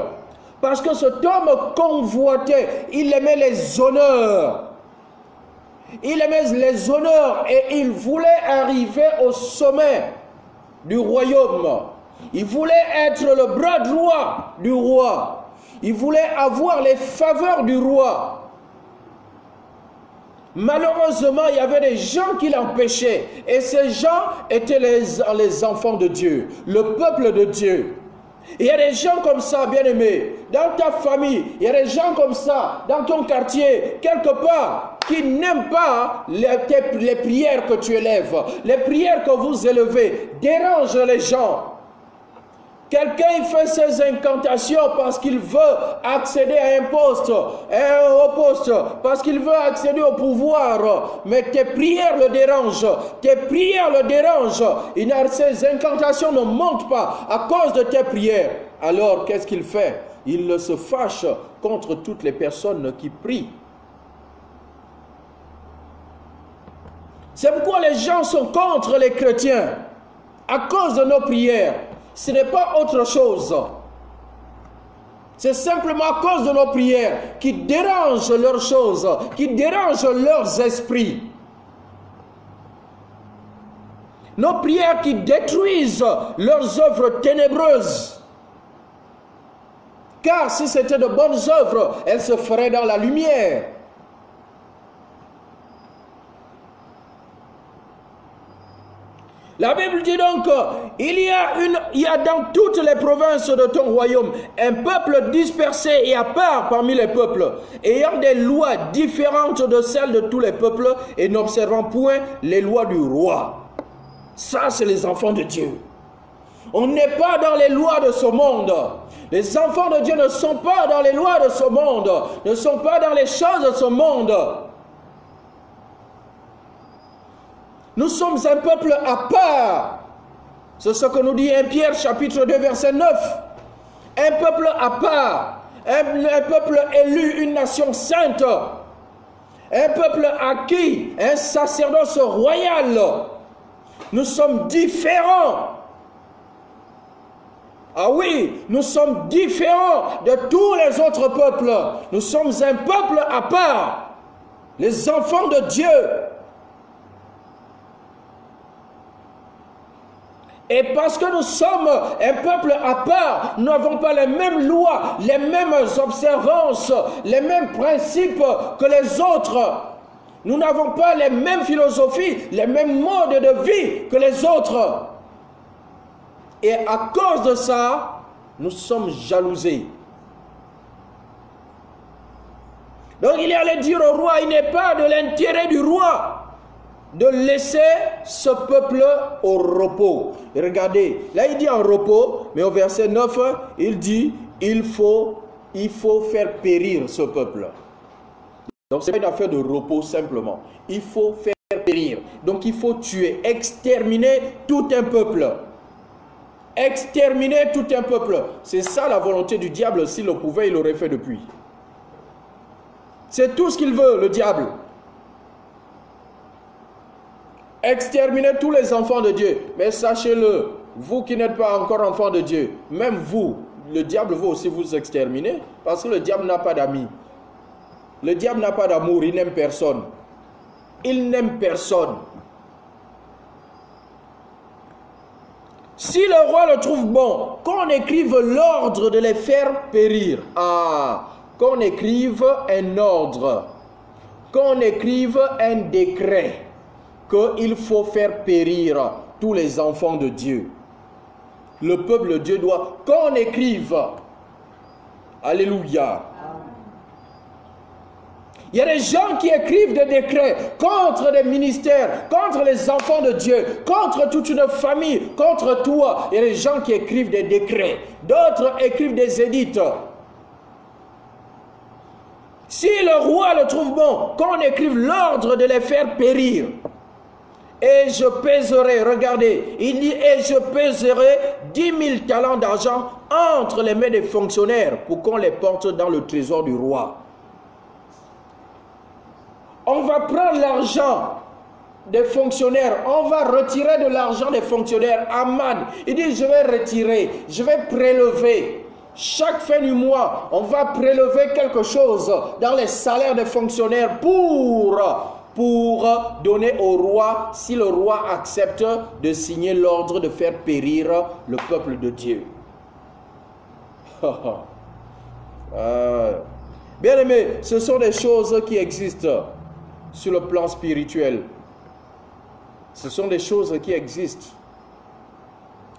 parce que cet homme convoitait, il aimait les honneurs. Il aimait les honneurs et il voulait arriver au sommet du royaume. Il voulait être le bras droit du roi. Il voulait avoir les faveurs du roi. Malheureusement, il y avait des gens qui l'empêchaient. Et ces gens étaient les enfants de Dieu, le peuple de Dieu. Il y a des gens comme ça, bien-aimés, dans ta famille. Il y a des gens comme ça, dans ton quartier, quelque part, qui n'aiment pas les prières que tu élèves. Les prières que vous élevez dérangent les gens. Quelqu'un il fait ses incantations parce qu'il veut accéder à un poste, à un haut poste, parce qu'il veut accéder au pouvoir. Mais tes prières le dérangent. Tes prières le dérangent. Ces incantations ne montent pas à cause de tes prières. Alors qu'est-ce qu'il fait? Il se fâche contre toutes les personnes qui prient. C'est pourquoi les gens sont contre les chrétiens, à cause de nos prières. Ce n'est pas autre chose. C'est simplement à cause de nos prières qui dérangent leurs choses, qui dérangent leurs esprits. Nos prières qui détruisent leurs œuvres ténébreuses. Car si c'était de bonnes œuvres, elles se feraient dans la lumière. La Bible dit donc, il y a dans toutes les provinces de ton royaume un peuple dispersé et à part parmi les peuples, ayant des lois différentes de celles de tous les peuples et n'observant point les lois du roi. Ça, c'est les enfants de Dieu. On n'est pas dans les lois de ce monde. Les enfants de Dieu ne sont pas dans les lois de ce monde, ne sont pas dans les choses de ce monde. Nous sommes un peuple à part. C'est ce que nous dit 1 Pierre chapitre 2 verset 9. Un peuple à part. Un peuple élu, une nation sainte. Un peuple acquis, un sacerdoce royal. Nous sommes différents. Ah oui, nous sommes différents de tous les autres peuples. Nous sommes un peuple à part. Les enfants de Dieu. Et parce que nous sommes un peuple à part, nous n'avons pas les mêmes lois, les mêmes observances, les mêmes principes que les autres. Nous n'avons pas les mêmes philosophies, les mêmes modes de vie que les autres. Et à cause de ça, nous sommes jalousés. Donc il allait dire au roi, il n'est pas de l'intérêt du roi de laisser ce peuple au repos. Et regardez, là il dit en repos, mais au verset 9, il dit, il faut faire périr ce peuple. Donc ce n'est pas une affaire de repos simplement. Il faut faire périr. Donc il faut tuer, exterminer tout un peuple. Exterminer tout un peuple. C'est ça la volonté du diable. S'il le pouvait, il l'aurait fait depuis. C'est tout ce qu'il veut, le diable. Exterminer tous les enfants de Dieu. Mais sachez-le, vous qui n'êtes pas encore enfants de Dieu, même vous, le diable veut aussi vous exterminer, parce que le diable n'a pas d'amis. Le diable n'a pas d'amour, il n'aime personne. Il n'aime personne. Si le roi le trouve bon, qu'on écrive l'ordre de les faire périr. Ah, qu'on écrive un ordre, qu'on écrive un décret, qu'il faut faire périr tous les enfants de Dieu. Le peuple de Dieu doit qu'on écrive. Alléluia. Il y a des gens qui écrivent des décrets contre des ministères, contre les enfants de Dieu, contre toute une famille, contre toi. Il y a des gens qui écrivent des décrets. D'autres écrivent des édits. Si le roi le trouve bon, qu'on écrive l'ordre de les faire périr. Et je pèserai, regardez, il dit, et je pèserai 10 000 talents d'argent entre les mains des fonctionnaires pour qu'on les porte dans le trésor du roi. On va prendre l'argent des fonctionnaires, on va retirer de l'argent des fonctionnaires. Aman, il dit, je vais retirer, je vais prélever. Chaque fin du mois, on va prélever quelque chose dans les salaires des fonctionnaires pour donner au roi, si le roi accepte de signer l'ordre de faire périr le peuple de Dieu. Bien aimé, ce sont des choses qui existent sur le plan spirituel. Ce sont des choses qui existent.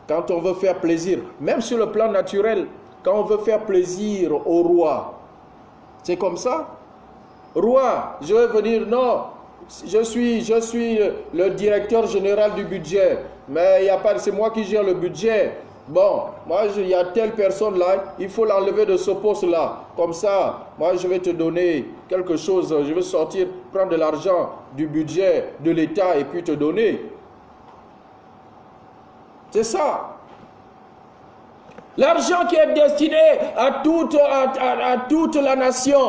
Quand on veut faire plaisir, même sur le plan naturel, quand on veut faire plaisir au roi, c'est comme ça. Roi, je vais venir, non, je suis le directeur général du budget, mais il n'y a pas, c'est moi qui gère le budget. Bon, moi, il y a telle personne là, il faut l'enlever de ce poste-là. Comme ça, moi, je vais te donner quelque chose, je vais sortir, prendre de l'argent du budget de l'État et puis te donner. C'est ça. L'argent qui est destiné à toute la nation,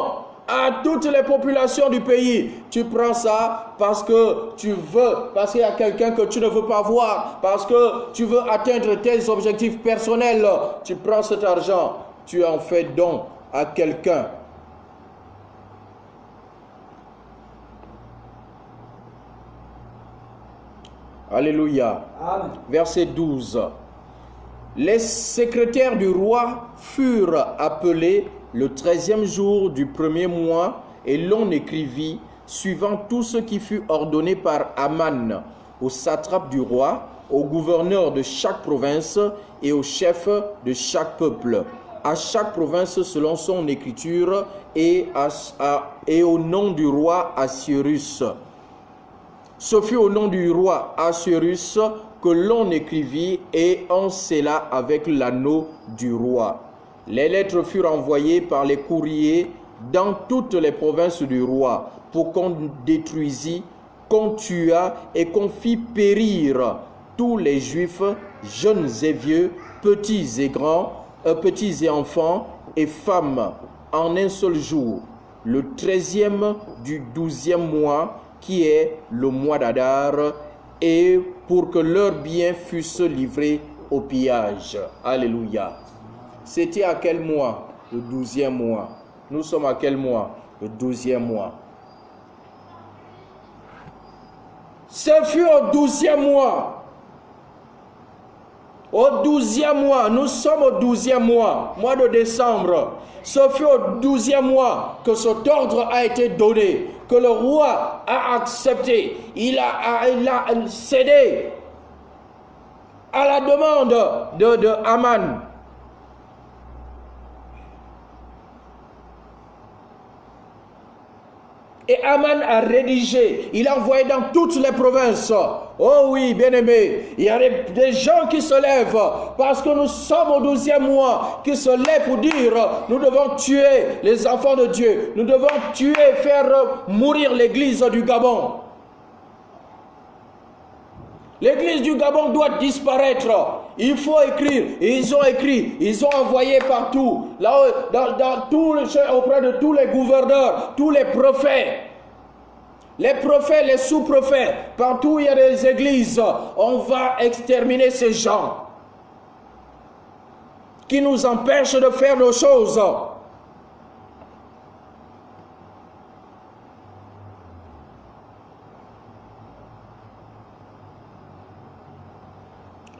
à toutes les populations du pays. Tu prends ça parce que tu veux, parce qu'il y a quelqu'un que tu ne veux pas voir, parce que tu veux atteindre tes objectifs personnels. Tu prends cet argent, tu en fais don à quelqu'un. Alléluia. Amen. Verset 12. Les secrétaires du roi furent appelés le 13e jour du premier mois et l'on écrivit, suivant tout ce qui fut ordonné par Aman, au satrape du roi, au gouverneur de chaque province et au chef de chaque peuple, à chaque province selon son écriture et au nom du roi Assuérus. Ce fut au nom du roi Assuérus que l'on écrivit et on scella avec l'anneau du roi. Les lettres furent envoyées par les courriers dans toutes les provinces du roi pour qu'on détruisît, qu'on tuât et qu'on fît périr tous les Juifs, jeunes et vieux, petits et grands, petits et enfants et femmes, en un seul jour, le 13e du 12e mois, qui est le mois d'Adar, et pour que leurs biens fussent livrés au pillage. Alléluia. C'était à quel mois? Le 12e mois. Nous sommes à quel mois? Le 12e mois. Ce fut au 12e mois. Au 12e mois, nous sommes au 12e mois de décembre. Ce fut au 12e mois que cet ordre a été donné, que le roi a accepté. Il a cédé à la demande de Aman. Et Aman a rédigé, il a envoyé dans toutes les provinces. Oh oui, bien-aimés, il y a des gens qui se lèvent parce que nous sommes au 12e mois, qui se lèvent pour dire, nous devons tuer les enfants de Dieu. Nous devons tuer, faire mourir l'église du Gabon. L'église du Gabon doit disparaître. Il faut écrire. Ils ont écrit. Ils ont envoyé partout. Là, dans auprès de tous les gouverneurs, tous les prophètes. Les prophètes, les sous-prophètes. Partout où il y a des églises. On va exterminer ces gens qui nous empêchent de faire nos choses.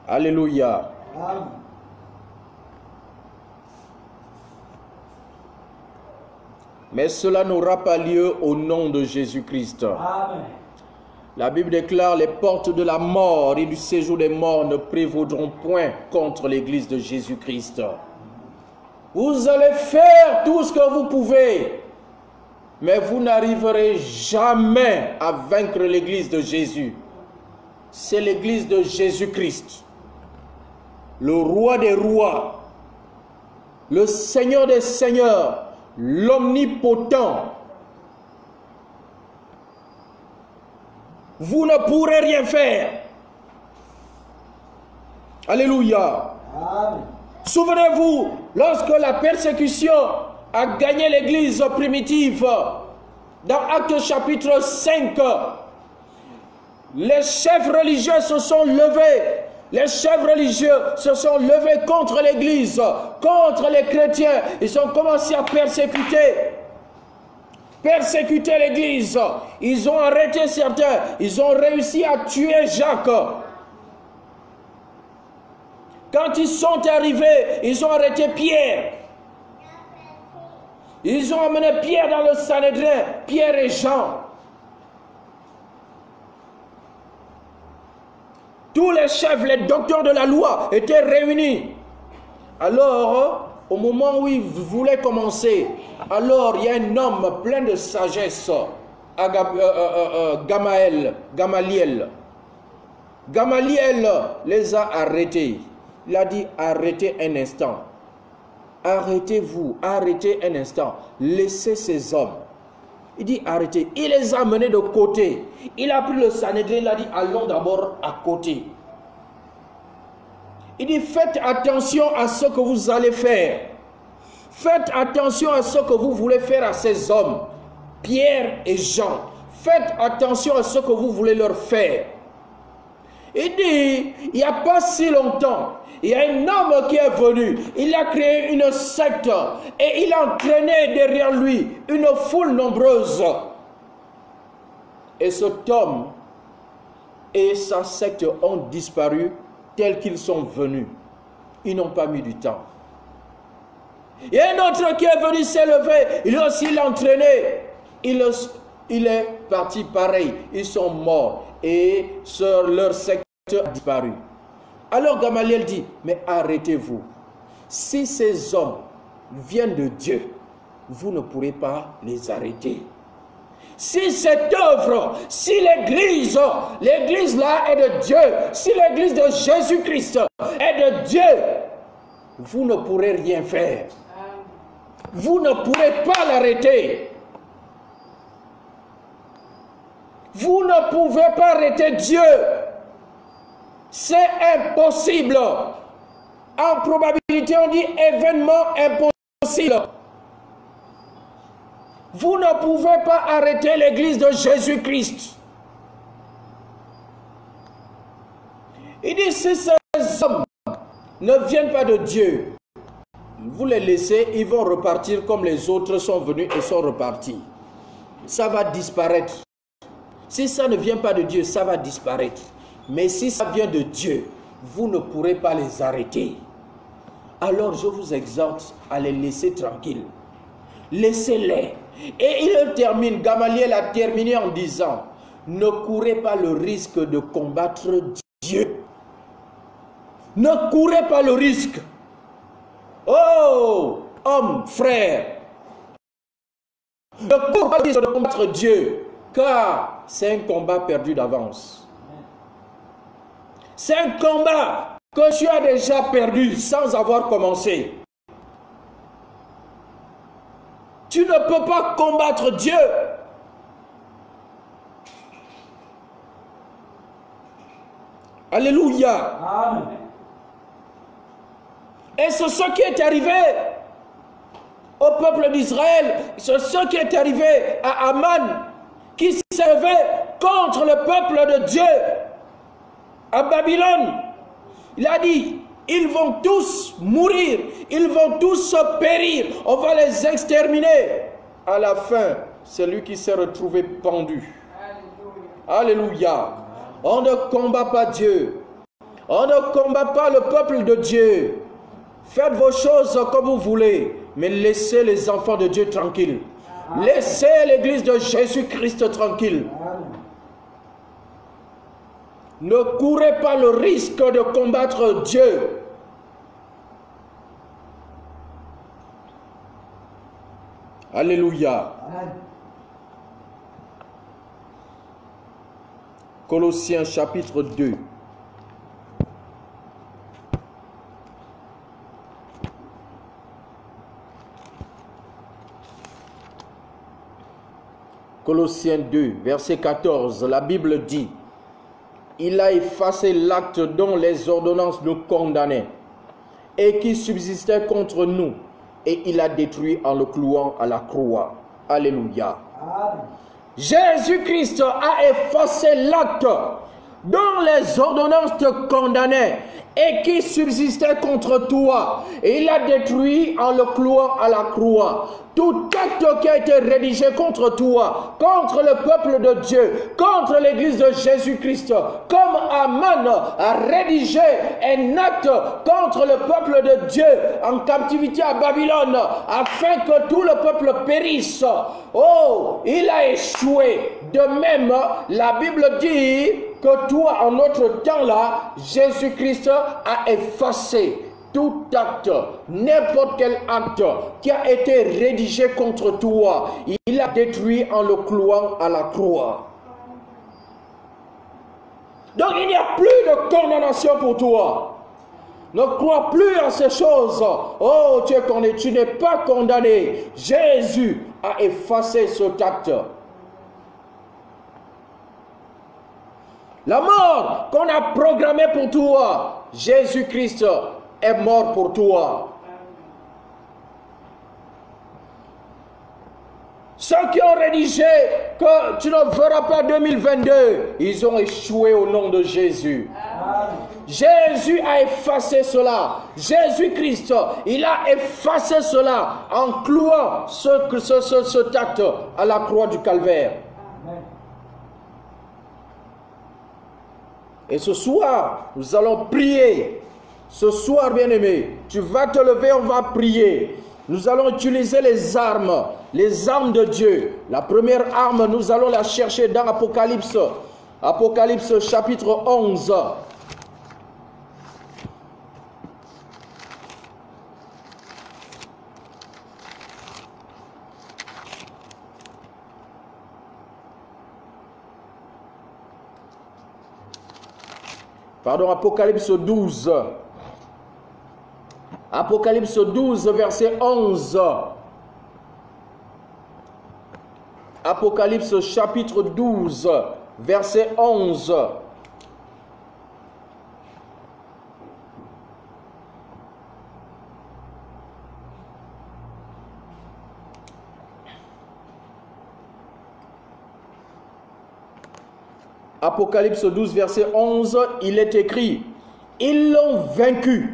Alléluia. Amen. Mais cela n'aura pas lieu au nom de Jésus-Christ. Amen. La Bible déclare, les portes de la mort et du séjour des morts ne prévaudront point contre l'église de Jésus-Christ. Vous allez faire tout ce que vous pouvez, mais vous n'arriverez jamais à vaincre l'église de Jésus. C'est l'église de Jésus-Christ, le roi des rois, le Seigneur des seigneurs, l'omnipotent. Vous ne pourrez rien faire. Alléluia. Amen. Souvenez-vous, lorsque la persécution a gagné l'église primitive, dans Actes chapitre 5, les chefs religieux se sont levés. Les chefs religieux se sont levés contre l'église, contre les chrétiens. Ils ont commencé à persécuter l'église. Ils ont arrêté certains. Ils ont réussi à tuer Jacques. Quand ils sont arrivés, ils ont arrêté Pierre. Ils ont amené Pierre dans le Sanhédrin, Pierre et Jean. Tous les chefs, les docteurs de la loi étaient réunis. Alors, au moment où ils voulaient commencer, alors il y a un homme plein de sagesse, Gamaliel. Gamaliel les a arrêtés. Il a dit, arrêtez un instant. Arrêtez-vous, arrêtez un instant. Laissez ces hommes. Il dit arrêtez. Il les a menés de côté. Il a pris le Sanhédrin, il a dit allons d'abord à côté. Il dit faites attention à ce que vous allez faire. Faites attention à ce que vous voulez faire à ces hommes, Pierre et Jean. Faites attention à ce que vous voulez leur faire. Il dit, il n'y a pas si longtemps, il y a un homme qui est venu, il a créé une secte et il a entraîné derrière lui une foule nombreuse. Et cet homme et sa secte ont disparu tels qu'ils sont venus. Ils n'ont pas mis du temps. Il y a un autre qui est venu s'élever, il aussi l'a entraîné. Il est parti pareil, ils sont morts et leur secte a disparu. Alors Gamaliel dit, mais arrêtez-vous. Si ces hommes viennent de Dieu, vous ne pourrez pas les arrêter. Si cette œuvre, si l'église là est de Dieu, si l'église de Jésus-Christ est de Dieu, vous ne pourrez rien faire. Vous ne pourrez pas l'arrêter. Vous ne pouvez pas arrêter Dieu. C'est impossible. En probabilité, on dit événement impossible. Vous ne pouvez pas arrêter l'église de Jésus-Christ. Il dit, si ces hommes ne viennent pas de Dieu, vous les laissez, ils vont repartir comme les autres sont venus et sont repartis. Ça va disparaître. Si ça ne vient pas de Dieu, ça va disparaître. Mais si ça vient de Dieu, vous ne pourrez pas les arrêter. Alors je vous exhorte à les laisser tranquilles. Laissez-les. Et il termine, Gamaliel a terminé en disant, ne courez pas le risque de combattre Dieu. Ne courez pas le risque. Oh, homme, frère, ne courez pas le risque de combattre Dieu, car c'est un combat perdu d'avance. C'est un combat que tu as déjà perdu sans avoir commencé. Tu ne peux pas combattre Dieu. Alléluia. Amen. Et c'est ce qui est arrivé au peuple d'Israël. C'est ce qui est arrivé à Aman, qui s'est levé contre le peuple de Dieu à Babylone. Il a dit, ils vont tous mourir, ils vont tous périr, on va les exterminer. À la fin, c'est lui qui s'est retrouvé pendu. Alléluia. On ne combat pas Dieu. On ne combat pas le peuple de Dieu. Faites vos choses comme vous voulez, mais laissez les enfants de Dieu tranquilles. Laissez l'église de Jésus-Christ tranquille. Ne courez pas le risque de combattre Dieu. Alléluia. Colossiens chapitre 2. Colossiens 2, verset 14, la Bible dit, il a effacé l'acte dont les ordonnances nous condamnaient et qui subsistait contre nous, et il a détruit en le clouant à la croix. Alléluia. Jésus-Christ a effacé l'acte dont les ordonnances te condamnaient et qui subsistait contre toi. Et il a détruit en le clouant à la croix. Tout acte qui a été rédigé contre toi, contre le peuple de Dieu, contre l'église de Jésus-Christ, comme Aman a rédigé un acte contre le peuple de Dieu en captivité à Babylone, afin que tout le peuple périsse. Oh, il a échoué. De même, la Bible dit que toi, en notre temps-là, Jésus-Christ a effacé tout acte, n'importe quel acte qui a été rédigé contre toi, il a détruit en le clouant à la croix. Donc il n'y a plus de condamnation pour toi. Ne crois plus à ces choses. Oh, tu es condamné, tu n'es pas condamné. Jésus a effacé cet acte. La mort qu'on a programmée pour toi, Jésus-Christ est mort pour toi. Ceux qui ont rédigé que tu ne feras pas 2022, ils ont échoué au nom de Jésus. Jésus a effacé cela. Jésus-Christ, il a effacé cela en clouant cet acte à la croix du Calvaire. Et ce soir, nous allons prier. Ce soir, bien-aimé, tu vas te lever, on va prier. Nous allons utiliser les armes de Dieu. La première arme, nous allons la chercher dans Apocalypse. Apocalypse chapitre 11. Pardon, Apocalypse 12. Apocalypse 12, verset 11. Apocalypse chapitre 12, verset 11. Apocalypse 12, verset 11, il est écrit: ils l'ont vaincu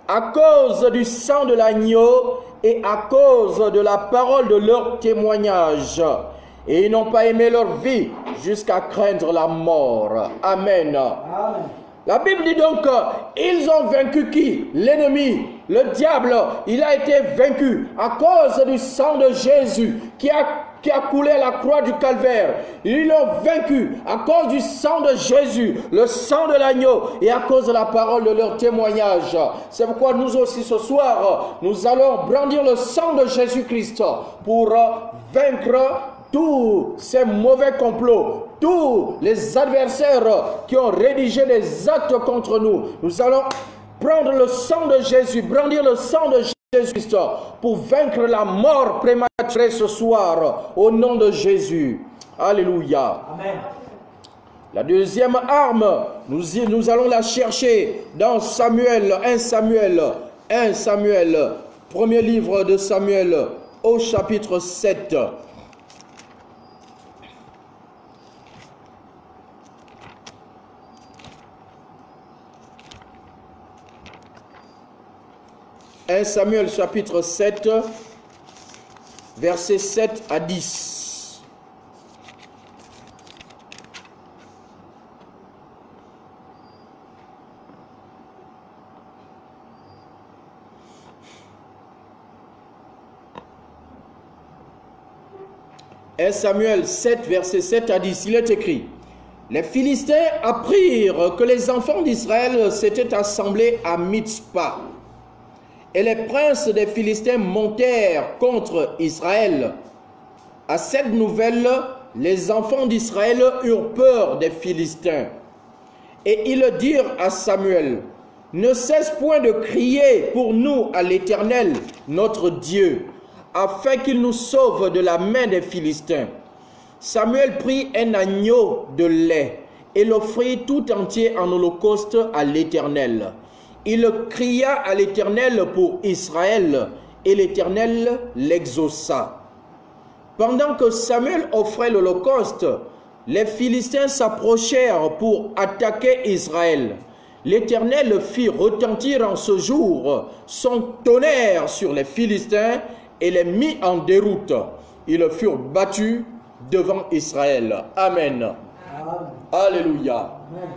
à cause du sang de l'agneau et à cause de la parole de leur témoignage. Et ils n'ont pas aimé leur vie jusqu'à craindre la mort. Amen. Amen. La Bible dit donc, ils ont vaincu qui? L'ennemi, le diable. Il a été vaincu à cause du sang de Jésus qui a coulé à la croix du Calvaire. Ils l'ont vaincu à cause du sang de Jésus, le sang de l'agneau, et à cause de la parole de leur témoignage. C'est pourquoi nous aussi ce soir, nous allons brandir le sang de Jésus-Christ pour vaincre tous ces mauvais complots, tous les adversaires qui ont rédigé des actes contre nous. Nous allons prendre le sang de Jésus, brandir le sang de Jésus pour vaincre la mort prématurée ce soir au nom de Jésus. Alléluia. Amen. La deuxième arme, nous allons la chercher dans Samuel, 1 Samuel, premier livre de Samuel au chapitre 7. « 1 Samuel chapitre 7, versets 7 à 10. « 1 Samuel 7, versets 7 à 10, il est écrit: « Les Philistins apprirent que les enfants d'Israël s'étaient assemblés à Mitzpah. Et les princes des Philistins montèrent contre Israël. À cette nouvelle, les enfants d'Israël eurent peur des Philistins. Et ils dirent à Samuel: « Ne cesse point de crier pour nous à l'Éternel, notre Dieu, afin qu'il nous sauve de la main des Philistins. » Samuel prit un agneau de lait et l'offrit tout entier en holocauste à l'Éternel. Il cria à l'Éternel pour Israël, et l'Éternel l'exauça. Pendant que Samuel offrait l'holocauste, les Philistins s'approchèrent pour attaquer Israël. L'Éternel fit retentir en ce jour son tonnerre sur les Philistins et les mit en déroute. Ils furent battus devant Israël. Amen. Amen. Alléluia. Amen.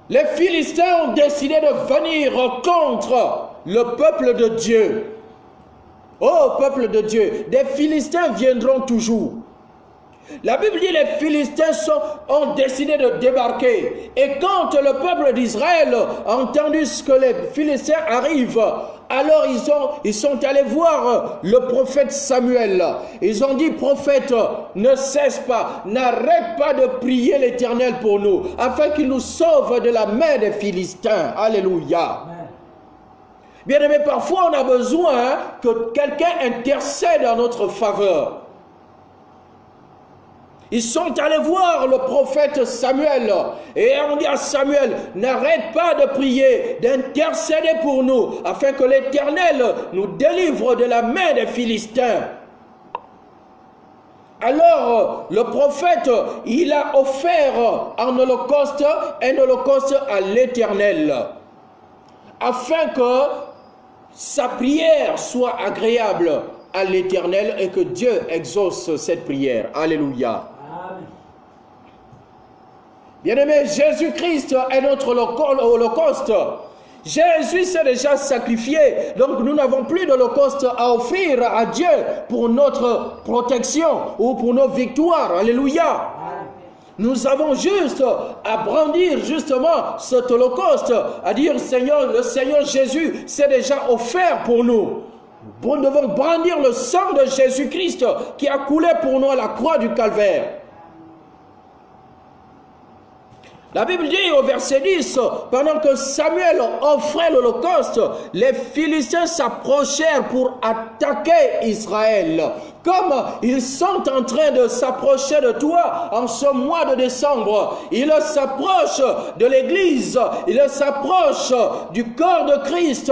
Les Philistins ont décidé de venir contre le peuple de Dieu. Oh, peuple de Dieu, des Philistins viendront toujours. La Bible dit que les Philistins ont décidé de débarquer. Et quand le peuple d'Israël a entendu que les Philistins arrivent, alors ils sont allés voir le prophète Samuel. Ils ont dit: prophète, ne cesse pas, n'arrête pas de prier l'Éternel pour nous, afin qu'il nous sauve de la main des Philistins. Alléluia. Bien aimé, parfois on a besoin que quelqu'un intercède en notre faveur. Ils sont allés voir le prophète Samuel et on dit à Samuel: n'arrête pas de prier, d'intercéder pour nous, afin que l'Éternel nous délivre de la main des Philistins. Alors, le prophète, il a offert un holocauste à l'Éternel, afin que sa prière soit agréable à l'Éternel et que Dieu exauce cette prière. Alléluia. Bien-aimé, Jésus-Christ est notre holocauste. Jésus s'est déjà sacrifié, donc nous n'avons plus d'holocauste à offrir à Dieu pour notre protection ou pour nos victoires. Alléluia. Nous avons juste à brandir justement cet holocauste, à dire Seigneur, le Seigneur Jésus s'est déjà offert pour nous. Nous devons brandir le sang de Jésus-Christ qui a coulé pour nous à la croix du Calvaire. La Bible dit au verset 10, pendant que Samuel offrait l'holocauste, les Philistins s'approchèrent pour attaquer Israël. Comme ils sont en train de s'approcher de toi en ce mois de décembre, ils s'approchent de l'Église, ils s'approchent du corps de Christ.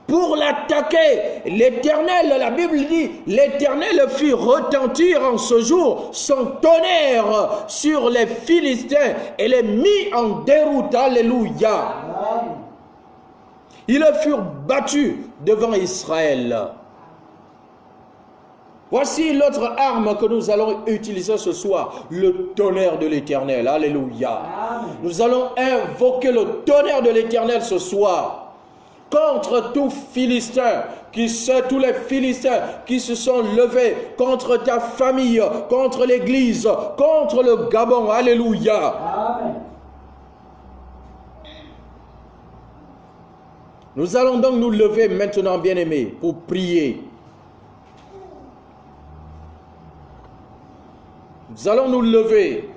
Pour l'attaquer, l'Éternel, la Bible dit, l'Éternel fit retentir en ce jour son tonnerre sur les Philistins et les mit en déroute. Alléluia. Ils furent battus devant Israël. Voici l'autre arme que nous allons utiliser ce soir, le tonnerre de l'Éternel. Alléluia. Nous allons invoquer le tonnerre de l'Éternel ce soir contre tous Philistins, tous les Philistins qui se sont levés contre ta famille, contre l'Église, contre le Gabon. Alléluia. Amen. Nous allons donc nous lever maintenant, bien-aimés, pour prier. Nous allons nous lever.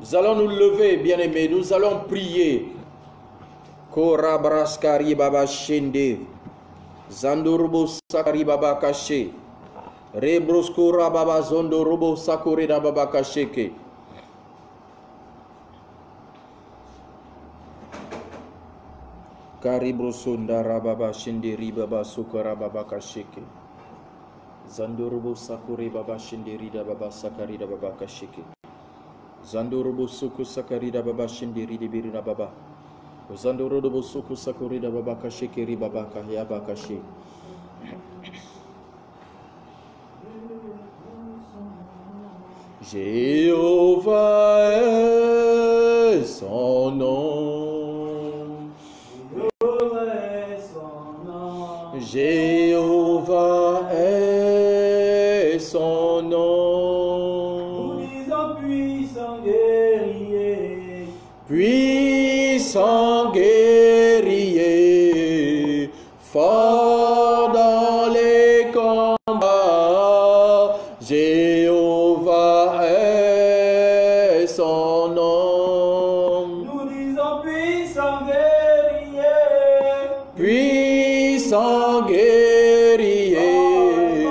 Nous allons nous lever, bien-aimés, nous allons prier. Korabraskari baba shende, Zandurubo sakari baba kashe, Rebroskora baba zondorubo sakore da baba kasheke. Karibrosondara baba shende ribaba sokora baba kasheke. Zandurubo sakore baba shende rida baba sakari da baba kasheke. Zandorobo soko sakarida baba shindiri de birina baba. Zandorobo soko sakorida baba kashekeri baba kahya kashe. Jéhovah est son nom. Jéhovah est son nom. Puissant guerrier, fort dans les combats, Jéhovah est son nom. Nous disons puissant guerrier, Puissant guerrier,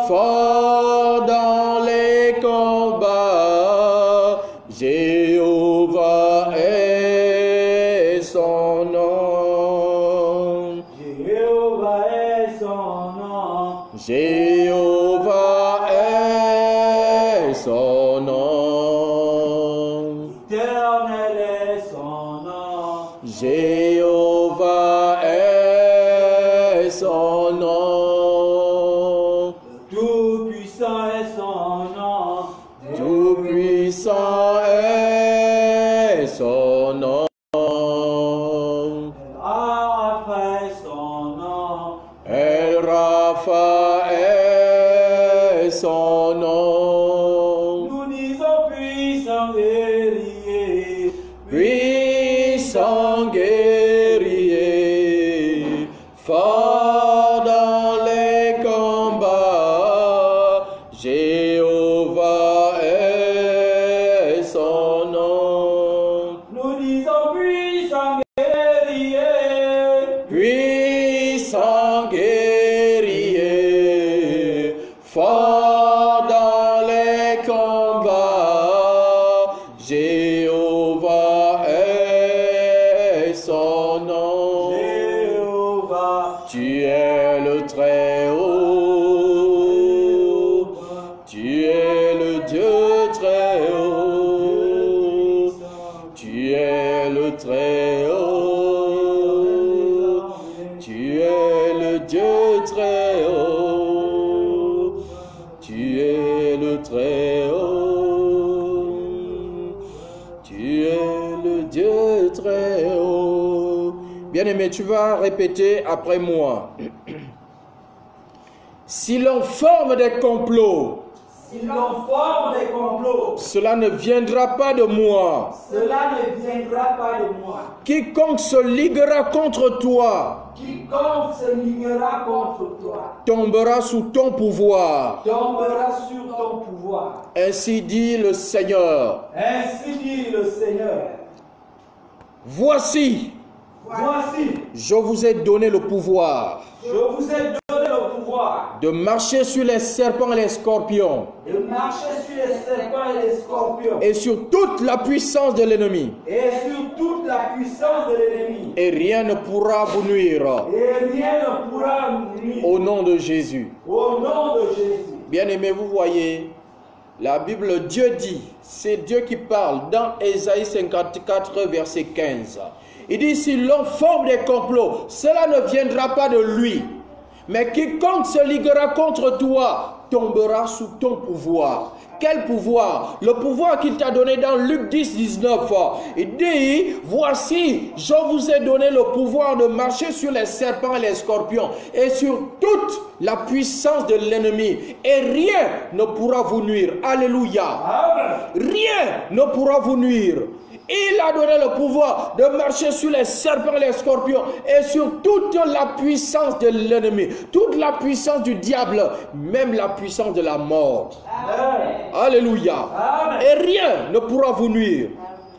fort dans les combats, Jéhovah est son nom. Jéhovah est son nom. Jéhovah est son nom. Éternel est son nom. Jéhovah est son nom. Tout-puissant est son nom. Tout-puissant est son nom. Rapha est son nom. El Rapha est son nom. Nous disons puissant guerrier, Puissant guerrier, fort dans les combats, Jéhovah est son nom. nous disons puissant guerrier, Puissant guerrier, Tu es le Très-Haut. Tu es le Dieu Très-Haut. Bien-aimé, tu vas répéter après moi. Si l'on forme des complots, Si l'on forme des complots, cela ne viendra pas de moi. cela ne viendra pas de moi. Quiconque se liguera contre toi Quiconque se liguera contre toi tombera sous ton pouvoir. tombera sur ton pouvoir. Ainsi dit le Seigneur. Ainsi dit le Seigneur. Voici, Voici, je vous ai donné le pouvoir je vous ai donné le pouvoir de marcher sur les serpents et les scorpions de marcher sur les serpents et les scorpions et sur toute la puissance de l'ennemi. et sur toute la puissance de l'ennemi. Et rien ne pourra vous nuire. Et rien ne pourra nous nuire. Au nom de Jésus. Au nom de Jésus. Bien-aimés, vous voyez, la Bible, Dieu dit, c'est Dieu qui parle dans Ésaïe 54, verset 15. Il dit, si l'on forme des complots, cela ne viendra pas de lui. Mais quiconque se liguera contre toi tombera sous ton pouvoir. Quel pouvoir? Le pouvoir qu'il t'a donné dans Luc 10, 19. Il dit, voici, je vous ai donné le pouvoir de marcher sur les serpents et les scorpions et sur toute la puissance de l'ennemi. Et rien ne pourra vous nuire. Alléluia. Amen. Rien ne pourra vous nuire. Il a donné le pouvoir de marcher sur les serpents et les scorpions et sur toute la puissance de l'ennemi, toute la puissance du diable, même la puissance de la mort. Amen. Alléluia. Amen. Et rien ne pourra vous nuire.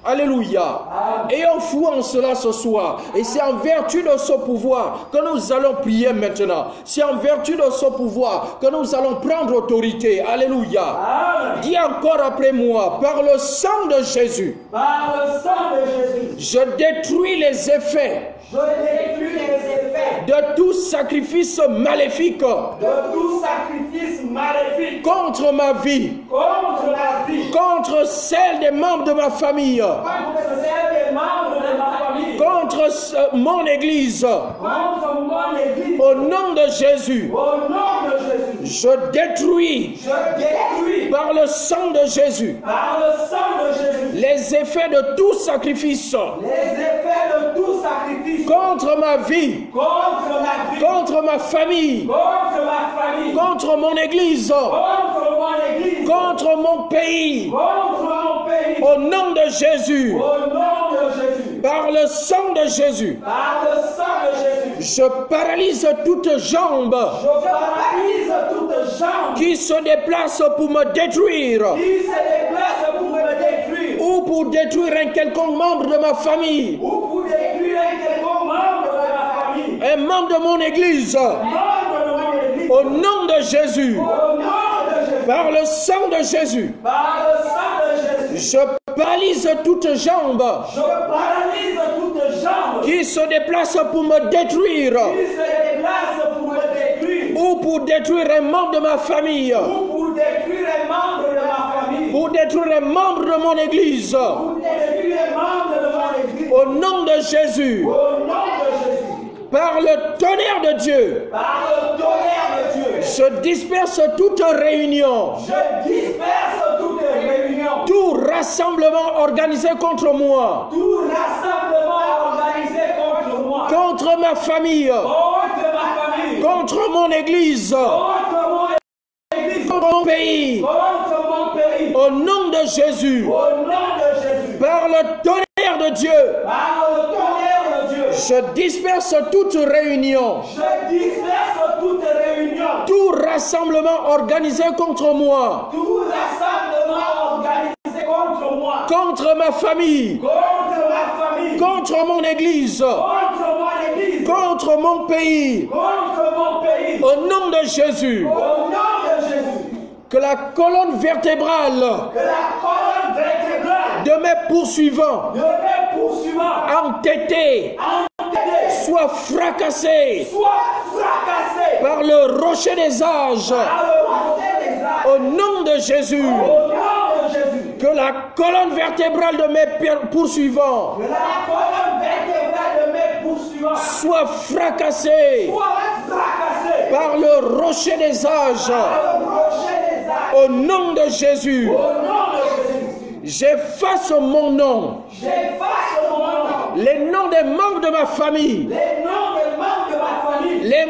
Alléluia. Amen. Ayons foi en cela ce soir. Et c'est en vertu de ce pouvoir que nous allons prier maintenant. C'est en vertu de ce pouvoir que nous allons prendre autorité. Alléluia. Amen. Dis encore après moi, par le sang de Jésus, Par le sang de Jésus, je détruis les effets je détruis les effets de tout sacrifice maléfique de tout sacrifice maléfique contre ma vie, contre la vie, contre celle des membres de ma famille, contre celle des membres de ma famille, contre mon église. contre mon église. Au nom de Jésus, Au nom de Jésus, je détruis je détruis par le sang de Jésus par le sang de Jésus les effets de tout sacrifice les effets de tout sacrifice contre ma vie, contre la vie, contre ma famille, contre ma famille, contre mon église, contre mon église, contre mon pays. contre mon pays. Au nom de Jésus, Au nom de Jésus, par le sang de Jésus, par le sang de Jésus, je paralyse toute jambe je paralyse toute jambe qui se déplace pour me détruire qui se déplace pour me détruire ou pour détruire un quelconque membre de ma famille, ou pour détruire un quelconque membre de ma famille, un membre de mon église. membre de mon église. Au nom de Jésus, Au nom de Jésus, par le sang de Jésus, par le sang de Jésus, je paralyse toute jambe je paralyse toute jambe qui se déplace pour me détruire qui se déplace pour me détruire ou pour détruire un membre de ma famille, ou pour détruire un membre de ma famille, pour détruire un membre de mon église. pour détruire un membre de mon église. Au nom de Jésus, Au nom de Jésus, par le tonnerre de Dieu, par le tonnerre de Dieu, je disperse toute réunion, je disperse toute réunion, tout rassemblement organisé contre moi, tout rassemblement organisé contre moi, contre ma famille, contre ma famille, contre mon église, contre mon église, contre mon pays. contre mon pays. Au nom de Jésus, Au nom de Jésus, par le tonnerre de Dieu, par le tonnerre de Dieu, je disperse toute réunion, je disperse toute réunion, tout rassemblement organisé contre moi, tout rassemblement organisé contre moi, contre ma famille, contre ma famille, contre mon église, contre mon église, contre mon pays. contre mon pays. Au nom de Jésus, Au nom de Jésus, que la colonne vertébrale que la colonne vertébrale de mes poursuivants de mes poursuivants entêtés entêtés soit fracassée soit fracassée par le rocher des âges. par le rocher des âges. Au nom de Jésus, Au nom de Jésus, que la colonne vertébrale de mes poursuivants que la colonne vertébrale de mes poursuivants soit fracassée soit fracassée par le rocher des âges. par le rocher des âges. Au nom de Jésus. Au nom de Jésus. J'efface mon nom. J'efface mon nom. Les noms des membres de ma famille. Les noms des membres de ma famille. Les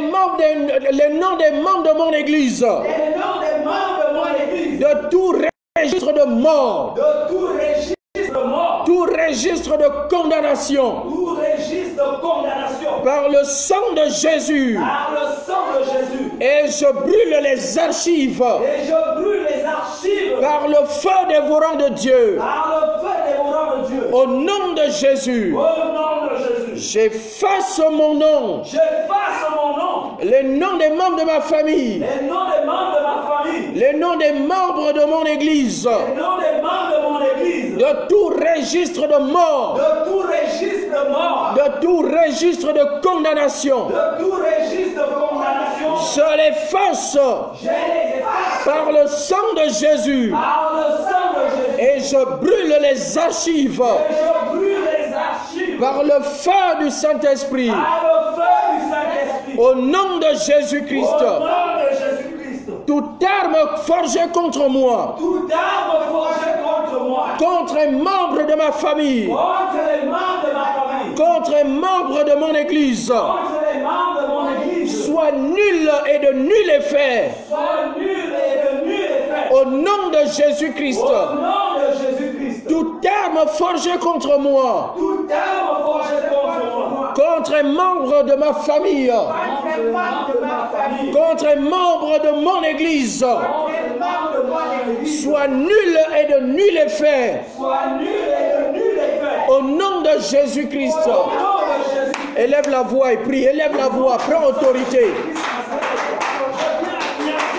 noms des membres de mon église. Les noms des membres de mon église. De tout registre de mort. De tout registre de mort. Tout registre de condamnation. Tout registre de condamnation. Par le sang de Jésus. Par le sang de Jésus. Et je brûle les archives. Et je brûle les archives. Par le feu dévorant de Dieu. Par le feu dévorant de Dieu. Au nom de Jésus. Au nom de Jésus. J'efface mon nom. J'efface mon nom. Les noms des membres de ma famille. Les noms des membres de ma famille. Les noms des membres de mon église. Les noms des membres de mon église. De tout registre de mort. De tout registre de mort. De tout registre de condamnation. De tout registre de condamnation. Je l'efface. Je les efface. Par le sang de Jésus. Par le sang de Jésus. Et je brûle les archives. Et je brûle les archives. Par le feu du Saint-Esprit. Par le feu du Saint-Esprit. Au nom de Jésus-Christ. Au nom de Jésus-Christ. Toute arme forgée contre moi. Toute arme forgée contre moi. Contre un membre de ma famille. Contre les membres de ma famille. Contre un membre de mon église. Contre les membres de mon église. Soit nul et de nul effet. Soit nul et de nul effet. Au nom de Jésus-Christ. Au nom de Jésus-Christ. Toute arme forgée contre moi. Toute arme forgée contre moi. Contre un membre de ma famille. Contre les membres de ma famille. Contre un membre de mon église. Contre les membres de mon église. Soit nul et de nul effet. Soit nul et de nul effet. Au nom de Jésus-Christ. Au nom de Jésus. Élève la voix et prie. Élève la voix. Prends autorité.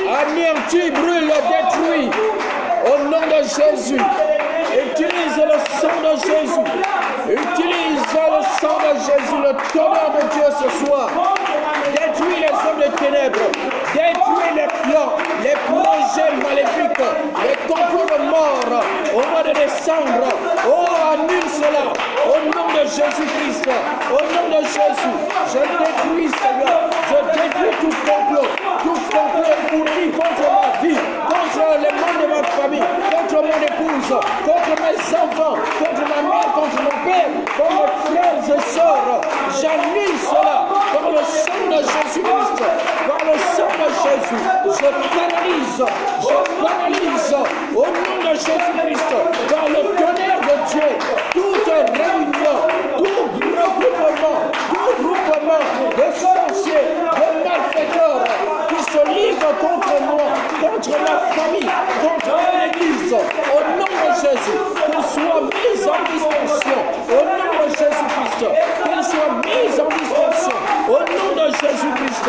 Anéantis, brûle, détruis. Au nom de Jésus. Utilise le sang de Jésus. Utilise le sang de Jésus, le tonnerre de Dieu ce soir. Détruis les hommes de ténèbres. Détruis les plans, les projets maléfiques, les complots de mort au mois de décembre. Oh, annule cela. Au nom de Jésus-Christ. Au nom de Jésus. Je détruis Seigneur. Je détruis tout complot. Tout complot pourri contre ma vie, contre les membres de ma famille, contre mon épouse, contre mes enfants, contre ma mère, contre mon père, contre mes frères et sœurs. J'annule cela par le sang de Jésus-Christ, par le sang de Jésus. Je paralyse au nom de Jésus-Christ, par le tonnerre de Dieu, toute réunion, tout regroupement de sorciers, de malfaiteurs qui se livrent contre moi, contre ma famille, contre l'église. Au nom de Jésus, qu'ils soient mis en distinction. Au nom de Jésus-Christ, qu'ils soient mis en distinction. Au nom de Jésus-Christ.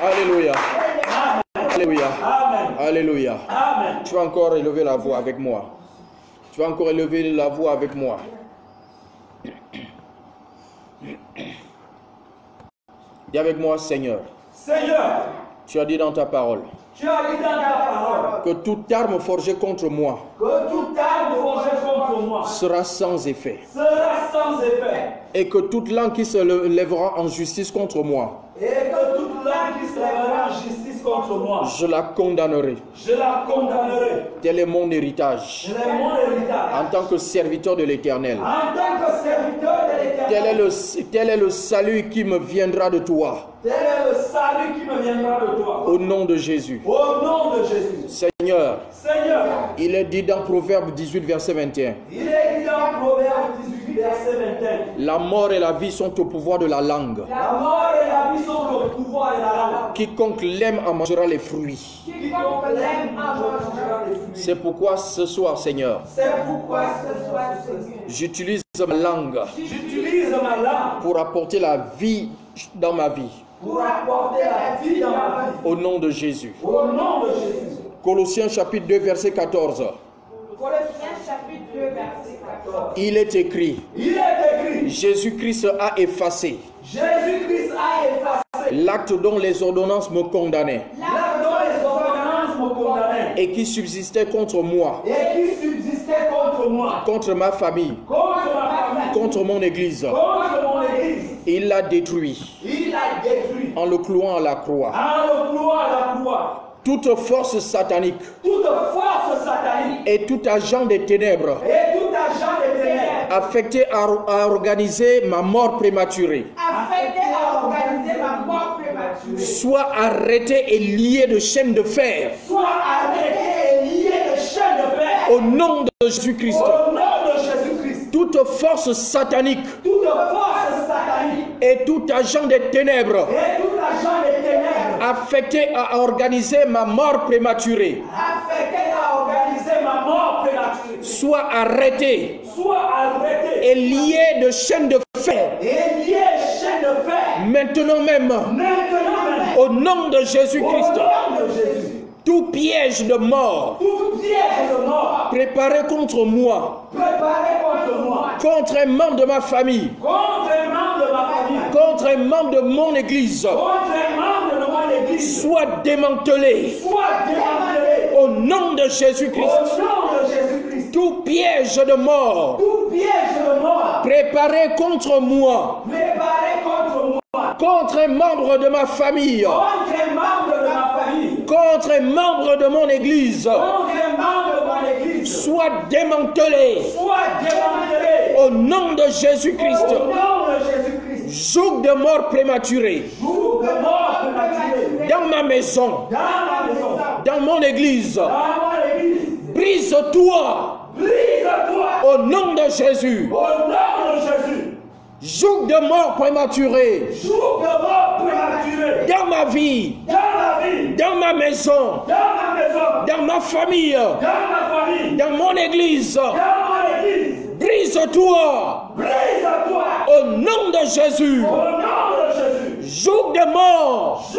Alléluia. Alléluia. Alléluia. Tu vas encore élever la voix avec moi. Tu vas encore élever la voix avec moi. Dis avec moi, Seigneur. Seigneur, tu as dit dans ta parole que toute arme forgée contre moi sera sans effet. Et que toute langue qui se lèvera en justice contre moi, je la condamnerai. Tel est mon héritage. En tant que serviteur de l'Éternel. Tel est le salut qui me viendra de toi. Au nom de Jésus. Seigneur, il est dit dans Proverbe 18, verset 21. La mort et la vie sont au pouvoir de la langue. Quiconque l'aime en mangera les fruits. C'est pourquoi ce soir, Seigneur, j'utilise ma langue pour apporter la vie dans ma vie. Au nom de Jésus. Colossiens chapitre 2, verset 14. Il est écrit. Jésus-Christ a effacé. L'acte dont les ordonnances me condamnaient. Et qui subsistait contre moi. Contre ma famille. Contre mon église. Il l'a détruit. En le clouant à la croix. Toute force satanique et tout agent des ténèbres affecté à organiser ma mort prématurée soit arrêté et lié de chaînes de fer au nom de Jésus-Christ. Toute force satanique et tout agent des ténèbres affecté à organiser ma mort prématurée soit arrêté et lié de chaînes de fer maintenant même au nom de Jésus-Christ. Tout piège de mort préparé contre moi, contre un membre de ma famille, contre un membre de mon église, soit démantelé au nom de Jésus-Christ. Tout piège de mort préparé contre moi, contre un membre de ma famille, contre un membre de mon église, soit démantelé au nom de Jésus-Christ. Joug de mort prématuré dans ma maison, dans mon église, brise-toi au nom de Jésus. Joug de mort prématuré dans ma vie, dans ma maison, dans ma famille, dans mon église. Brise-toi au nom de Jésus. Joug de mort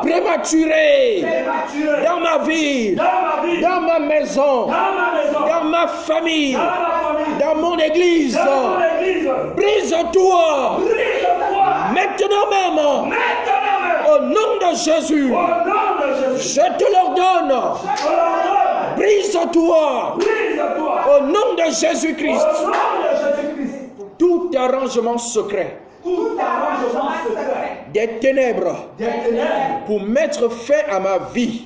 prématuré dans ma vie, dans ma maison, dans ma famille, dans mon église. Brise-toi maintenant même au nom de Jésus. Je te l'ordonne. Brise-toi au nom de Jésus-Christ. Tout arrangement secret des ténèbres pour mettre fin à ma vie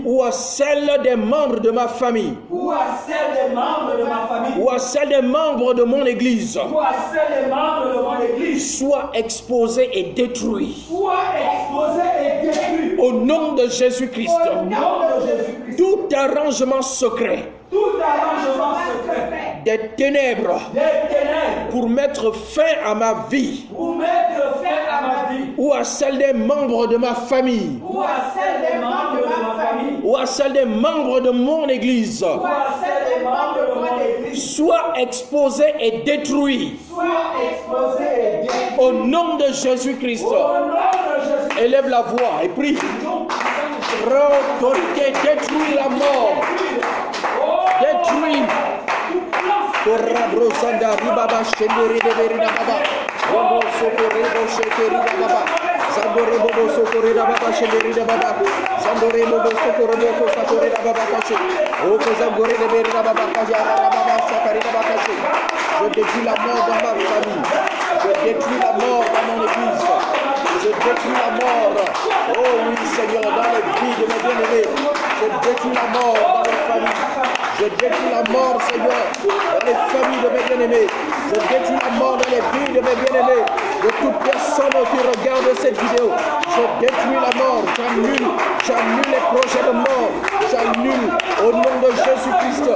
ou à celle des membres de ma famille ou à celle des membres de ma famille, ou à celle des membres de mon église, ou à celle des membres de mon église, soit exposé et détruit. soit exposé et détruit. Au nom de Jésus-Christ. Au nom de Jésus-Christ. Tout arrangement secret Tout arrangement secret des ténèbres des ténèbres pour mettre fin à ma vie pour mettre fin à ma vie, ou à celle des membres de ma famille ou à celle des membres de ma famille, ou à celle des membres de mon église ou à celle des membres de mon église, soit exposé et détruit soit exposé et détruit. au nom de Jésus-Christ. Au nom de Jésus. Élève la voix et prie. Autorité, détruis la mort. Détruis. Korabrosanda ribaba shendere de berina baba. Robo sokorebo shekeri da baba. Sandore bobo sokoreda baba shendere de baba. Sandore bobo sokorebo ko sakore da baba kache. O ko zangore de berina baba kache ara baba sakari da baba kache. Je détruis la mort dans ma famille. Je détruis la mort dans mon église. Je détruis la mort. Oh oui Seigneur, dans les vies de mes bien-aimés. Je détruis la mort dans leur famille. Je détruis la mort, Seigneur, dans les familles de mes bien-aimés. Je détruis la mort dans les vies de mes bien-aimés. De toute personne qui regarde cette vidéo, je détruis la mort. J'annule les projets de mort. J'annule au nom de Jésus-Christ.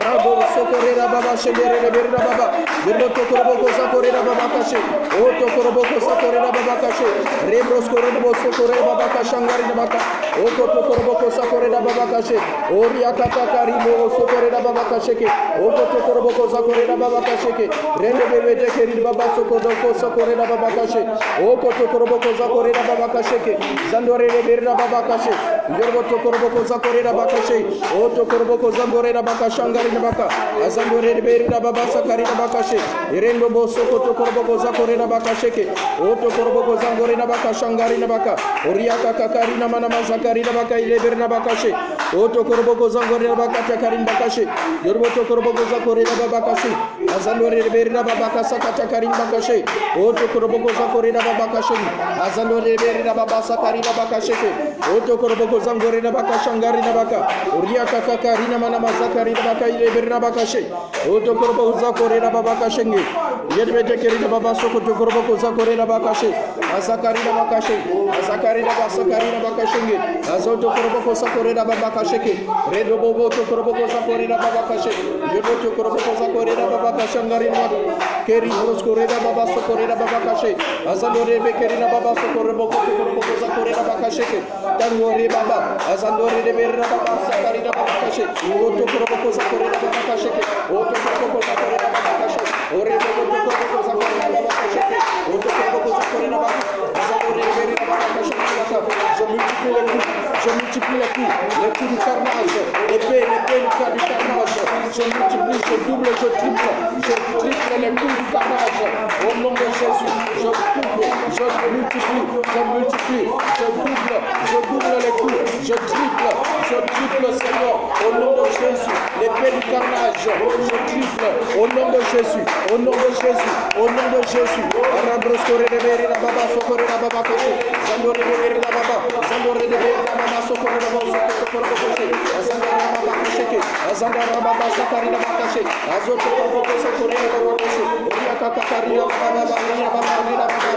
Rabo sokorera baba shendere berina baba. Birno tokoroboko sakorera baba kache. O tokoroboko sakorera baba kache. Rebros korebo sokorera baba kashangari baba. O tokoroboko sakorera baba kache. O riakata karimo sokorera baba kacheke. O tokoroboko sakorera baba kacheke. Rende bebe de keri baba sokoroko sakorera baba kache. O tokoroboko sakorera baba kacheke. Zandore berina baba kache. Yorbo tokoroboko sakorera baba kache. O tokoroboko zangorera baba kashangari baba. Azandore berina baba sakarina baba kache. Irendo boso tokoroboko sakorera baba kacheke. O tokoroboko zangorera baba kashangari baba. Oriaka kakarina mana mazakarina baba ile berina baba kache. O tokoroboko zangorera baba kachakarin baba kache. Yorbo tokoroboko sakorera baba kache. Azandore berina baba kasakata karin baba kache. O tokoroboko sakorera baba kache. Azandore berina baba sakarina baba kache. O tokoroboko zangorera baba kashangari baba. Oriaka kakarina mana mazakarina baba ile berina baba kache. O tokoroboko sakorera baba kache. Yedbete kerina baba sokoto tokoroboko sakorera baba kache. Azakarina baba kache. Azakarina baba sakarina baba kache. Azoto tokoroboko sakorera baba kache. Redo bobo tokoroboko sakorera baba kache. Yobo tokoroboko sakorera baba kashangari baba. Keri roskorera baba sokorera baba kache. Azandore bekerina baba sokoroboko tokoroboko sakorera baba kache. Tanwore baba. Azandore de berra baba sakarina baba kache. O tokoroboko sakorera baba kache. O tokoroboko sakorera baba kache. Ore bobo tokoroboko sakorera baba kache. O tokoroboko sakorera baba. Azandore de berra baba kache. Je multiplie les coups du carnage, l'épée du carnage. Je multiplie, je double, je triple les coups du carnage. Au nom de Jésus, je double, je multiplie, je double les coups, je triple, Seigneur. Au nom de Jésus, l'épée du carnage, je triple. Au nom de Jésus, au nom de Jésus, au nom de Jésus. Arabroskore de Berina Baba, Sokore de Baba Koche, Zandore de Berina Baba, Zandore de Berina Baba, Sokore de Baba Koche, Azandara Baba Koche, Azandara Baba Sakarina Bakache, Azoto Baba Sokore de Baba Koche, Oriaka Kakarina Baba Barina Baba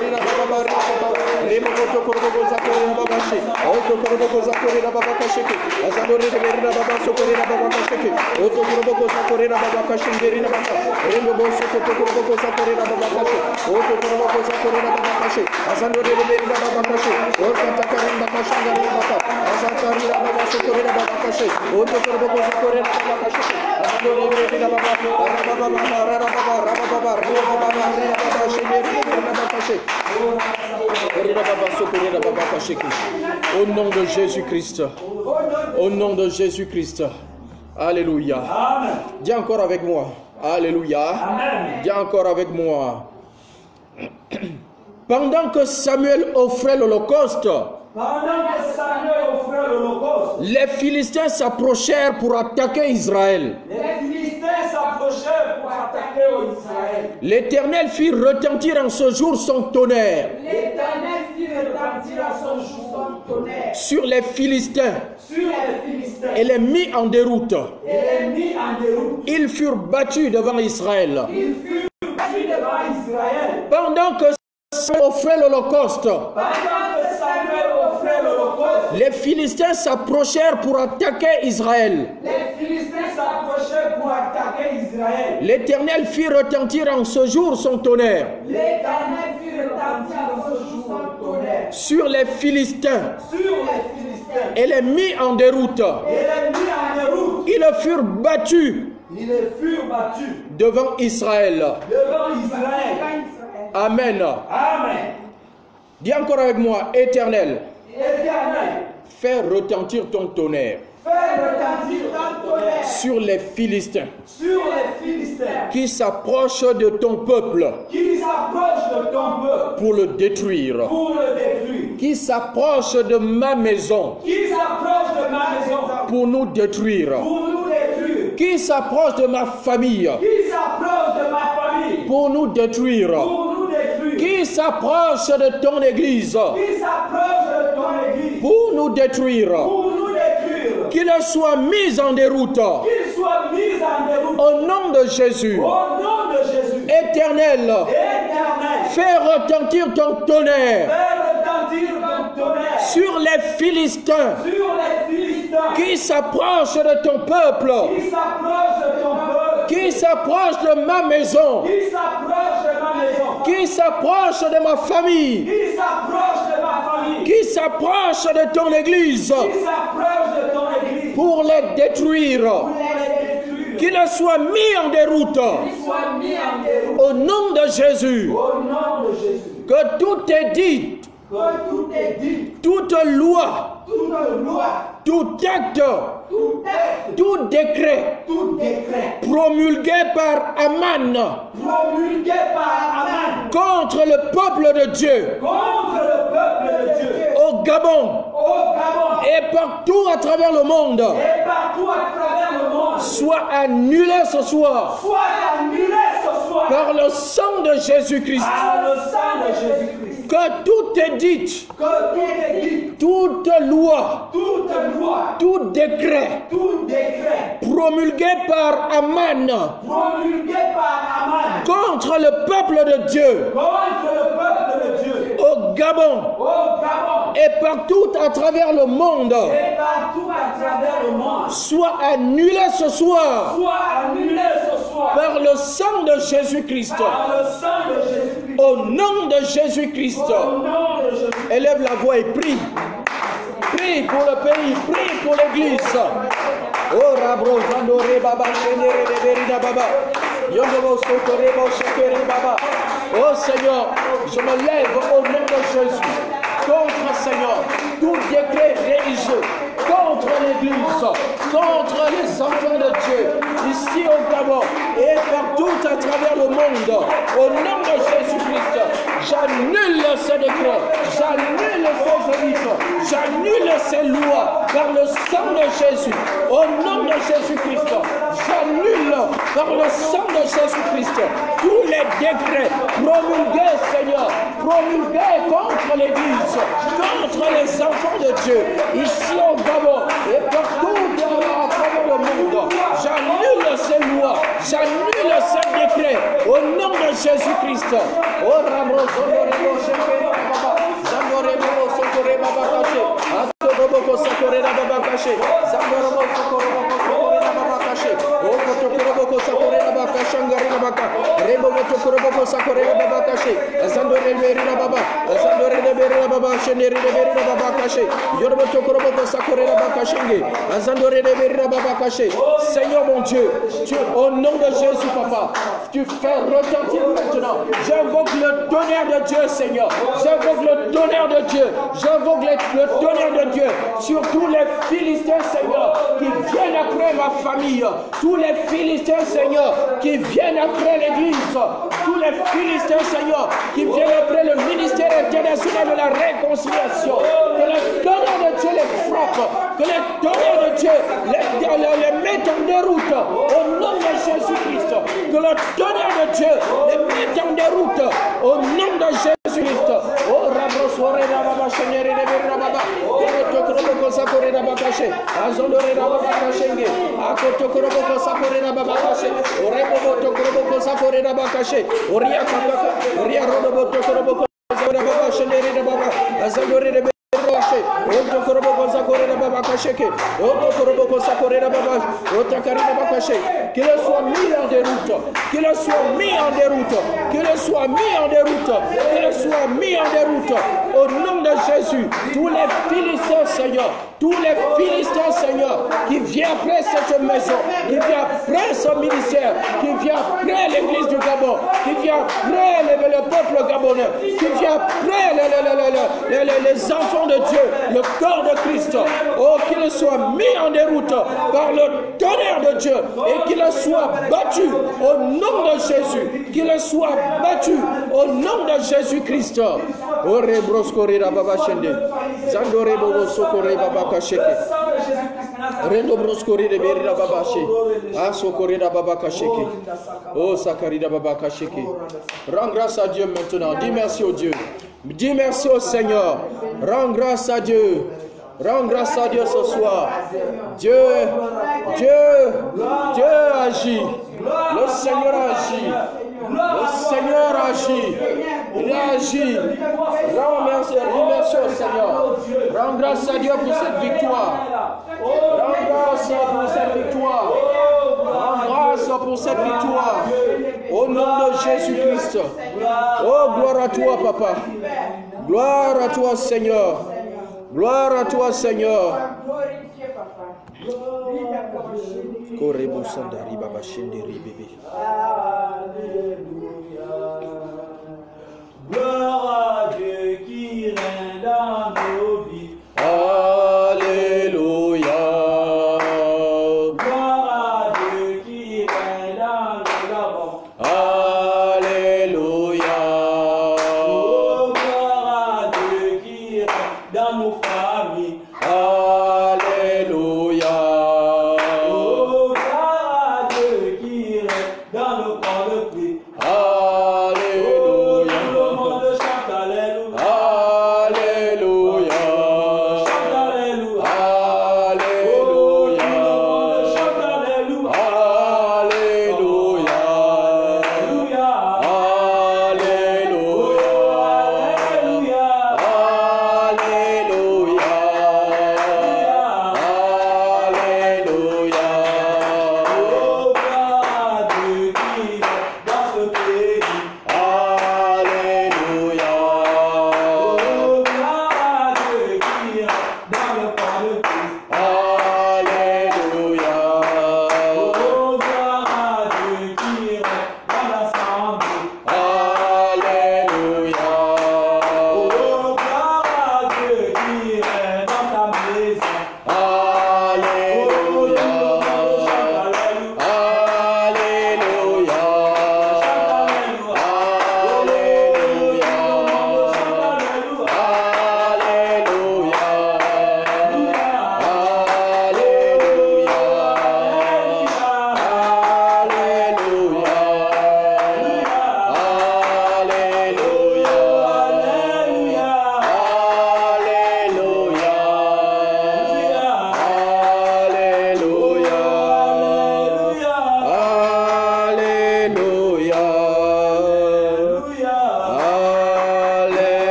Rina Baba Baba Baba, Remo Korbo Zakore de Baba Koche, Auto Korbo Zakore de Baba Koche, Azandore de Berina Baba Sokore de Baba Koche, Auto Korbo Zakore de Baba Koche, Berina Baba, Remo Boso Korbo Zakore de Baba Koche, Auto Korbo Zakore de Baba Koche, Azandore de Berina Baba Koche, Auto Takarin Baba Shangari Baba, Azandari Baba Sokore de Baba Koche, Auto Korbo Zakore de Baba Koche, Azandore de Berina Baba, au nom de Jésus-Christ. Au nom de Jésus-Christ. Alléluia. Amen. Dis encore avec moi. Alléluia. Amen. Dis encore avec moi. Pendant que Samuel offrait l'holocauste, les Philistins s'approchèrent pour attaquer Israël. L'Éternel fit retentir en ce jour son tonnerre sur les Philistins et les mit en déroute. en déroute. Ils furent battus devant Israël. Ils furent battus devant Israël. Pendant que Samuel offrait l'Holocauste, Pendant que Samuel offrait l'Holocauste, les Philistins s'approchèrent pour attaquer Israël. les Philistins s'approchaient pour attaquer Israël. L'Éternel fit retentir en ce jour son tonnerre L'Éternel fit retentir en ce jour son tonnerre sur les Philistins sur les Philistins et les mit en déroute. et les mit en déroute. Ils furent battus Ils furent battus devant Israël. devant Israël. Amen. Amen. Dis encore avec moi, Éternel, Éternel, fais retentir ton tonnerre fais retentir ton tonnerre sur les Philistins sur les Philistins qui s'approchent de ton peuple qui s'approchent de ton peuple pour le détruire, pour le détruire, qui s'approchent de ma maison qui s'approchent de ma maison pour nous détruire, pour nous détruire, qui s'approchent de ma famille qui s'approchent de ma famille pour nous détruire, pour nous détruire, qui s'approchent de ton église qui s'approchent de ton église pour nous détruire, pour nous détruire, qu'ils soient mis en déroute qu'ils soient mis en déroute au nom de Jésus. au nom de Jésus. Éternel, Éternel, fais retentir ton tonnerre fais retentir ton tonnerre sur les Philistins sur les Philistins qui s'approchent de ton peuple, qui s'approchent de ton peuple, qui s'approchent de ma maison, qui s'approchent de ma maison, qui s'approchent de ma famille, qui s'approchent de ma famille, qui s'approchent de ton église qui s'approchent de ton église pour les détruire, pour les détruire, qu'ils soient mis en déroute qu'ils soient mis en déroute au nom de Jésus. au nom de Jésus. Que tout est dit, Que tout est dit, toute loi, toute loi, tout acte, tout texte, tout décret tout décret promulgué par Aman promulgué par Aman contre le peuple de Dieu contre le peuple de Dieu au Gabon au Gabon et partout à travers le monde et partout à travers le monde soit annulé ce soir soit annulé ce soir par le sang de Jésus-Christ. par le sang de Jésus-Christ. Que tout est dit, Que tout est dit, toute loi, toute loi, tout décret tout décret promulgué par Aman promulgué par Aman contre le peuple de Dieu contre le peuple de Dieu au Gabon au Gabon et partout à travers le monde et partout à travers le monde soit annulé ce soir soit annulé ce soir par le sang de Jésus-Christ. par le sang de Jésus-Christ. Au nom de Jésus-Christ, Au nom de Jésus. élève la voix et prie. Prie pour le pays, prie pour l'église. Oh Rabro Zandore Baba Shenere de Berida Baba. Yondobo Sotore Shekere Baba. Oh Seigneur, je me lève au nom de Jésus contre, Seigneur, tout décret religieux, contre l'église, contre les enfants de Dieu, ici au Gabon et partout à travers le monde. Au nom de Jésus-Christ, j'annule ces décrets, j'annule ces élites, j'annule ces lois par le sang de Jésus. Au nom de Jésus-Christ, j'annule par le sang de Jésus-Christ tous les décrets promulgués, Seigneur, promulgués contre l'église, contre les enfants de Dieu, ici au Gabon et partout à travers le monde. J'annule ces lois, j'annule ces décrets au nom de Jésus-Christ. Oh Ramro Zondorebo Shekere Baba, Zandorebo Sokore Baba Kache, Atoboko Sokore Baba Kache, Zandorebo Sokore Baba Kache, Oh Kotokoro Sokore Baba Kache, Ngari Baba, Rebo Kotokoro Sokore Baba Kache, Zandorebo Baba, Zandorebo Baba, Sheneri Baba Kache, Yorbo Tokoro Sokore Baba Kache, Zandorebo Baba Kache. Seigneur mon Dieu, au nom de Jésus, Papa, tu fais retentir maintenant. J'invoque le tonnerre de Dieu, Seigneur. J'invoque le tonnerre de Dieu. J'invoque le tonnerre de Dieu sur tous les Philistins, Seigneur, qui viennent après ma famille. Tous les Philistins, Seigneur, qui viennent après l'Église. Tous les Philistins, Seigneur, qui viennent après le ministère international de la réconciliation. Que le tonnerre de Dieu les frappe. Que le tonnerre de Dieu les mette en déroute. Au nom de Jésus-Christ. Que le tonnerre de Dieu les mette en déroute. Au nom de Jésus-Christ. Oh, Rabro Soare Baba Shenere de Baba. sakorera bakashe. Azondorera bakashenge. Akotokorobo sakorera bakashe. Orebo tokorobo sakorera bakashe. Oria kakaka. Oria rodo tokorobo sakorera bakashe. Lerida baba. Azondorera qu'il soit mis en déroute, qu'il soit mis en déroute, qu'il soit mis en déroute, qu'il soit mis en déroute. Au nom de Jésus, tous les Philistins, Seigneur, tous les Philistins, Seigneur, qui viennent après cette maison, qui viennent après ce ministère, qui viennent après l'église du Gabon, qui viennent après le peuple gabonais, qui viennent après les enfants de Dieu, le corps de Christ, oh, qu'il soit mis en déroute par le tonnerre de Dieu et qu'il soit battu au nom de Jésus, qu'il soit battu au nom de Jésus-Christ. Ore broskorira baba shende, zandore bobo sokore baba kasheke, rendo broskorira berira baba she, asokorira baba kasheke, oh sakarira baba kasheke. Rends grâce à Dieu maintenant, dis merci au Dieu. Dis merci au Seigneur. Rends grâce à Dieu. Rends grâce à Dieu ce soir. Dieu agit. Le Seigneur agit. Le Seigneur agit. Il agit. Rends merci au Seigneur. Rends grâce à Dieu pour cette victoire. Rends grâce pour cette victoire. Rends grâce pour cette victoire. Au nom de Jésus-Christ. Oh, gloire à toi, Papa. Gloire à toi, Seigneur. Gloire à toi, Seigneur. Gloire à Dieu qui règne dans nos vies. Alléluia. Gloire à Dieu qui règne dans le Gabon. Alléluia. Oh, gloire à Dieu qui règne dans nos familles. Alléluia. Oh, gloire à Dieu qui règne dans nos corps de prix. Alléluia.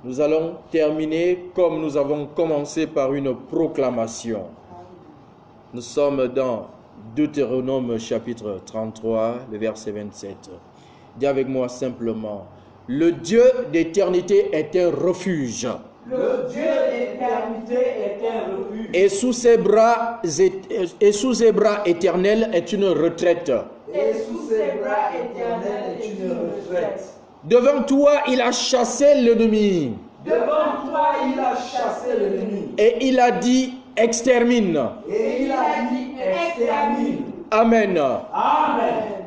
Nous allons terminer comme nous avons commencé par une proclamation. Nous sommes dans Deutéronome chapitre 33, le verset 27. Dis avec moi simplement, le Dieu d'éternité est un refuge. Le Dieu d'éternité est un refuge. Et sous ses bras éternels est une retraite. Et sous ses bras éternels est une retraite. Devant toi, il a chassé l'ennemi. Devant toi, il a chassé l'ennemi. Et il a dit, extermine. Et il a dit, extermine. Amen. Amen.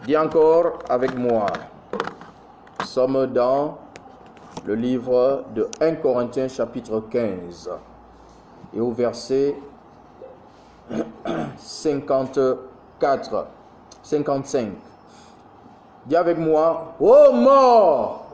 Dis encore avec moi. Nous sommes dans le livre de 1 Corinthiens chapitre 15 et au verset 51. 4, 55. Dis avec moi, ô mort,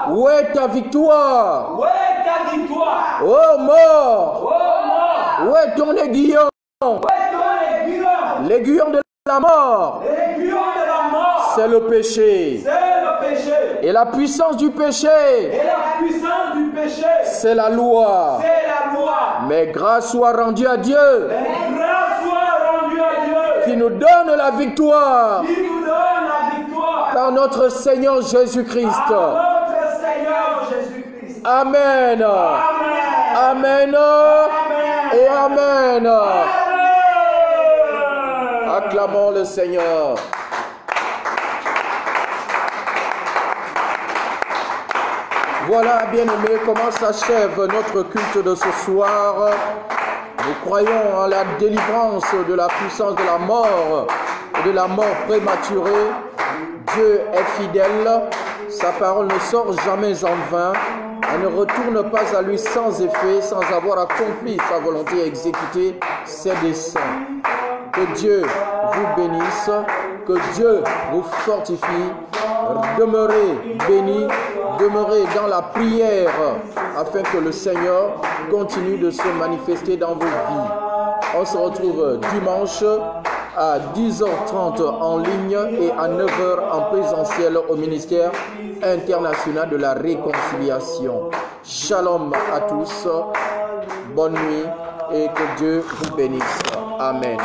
où est ta victoire? Où est ta victoire? Ô mort, Oh mort, où est ton aiguillon? où est ton aiguillon? L'aiguillon de la mort, L'aiguillon de la mort, c'est le péché. c'est le péché. Et la puissance du péché, Et la puissance du péché, c'est la loi. c'est la loi. Mais grâce soit rendue à Dieu, Et grâce soit rendue à Dieu, qui nous donne la victoire qui nous donne la victoire par notre Seigneur Jésus-Christ. par notre Seigneur Jésus-Christ. Amen. Amen. Amen. Et Amen. Amen. Acclamons le Seigneur. Voilà, bien-aimés, comment s'achève notre culte de ce soir. Nous croyons en la délivrance de la puissance de la mort et de la mort prématurée. Dieu est fidèle, sa parole ne sort jamais en vain. Elle ne retourne pas à lui sans effet, sans avoir accompli sa volonté et exécuté ses desseins. Que Dieu vous bénisse, que Dieu vous fortifie. Demeurez bénis, demeurez dans la prière afin que le Seigneur continue de se manifester dans vos vies. On se retrouve dimanche à 10h30 en ligne et à 9h en présentiel au ministère international de la réconciliation. Shalom à tous, bonne nuit et que Dieu vous bénisse. Amen.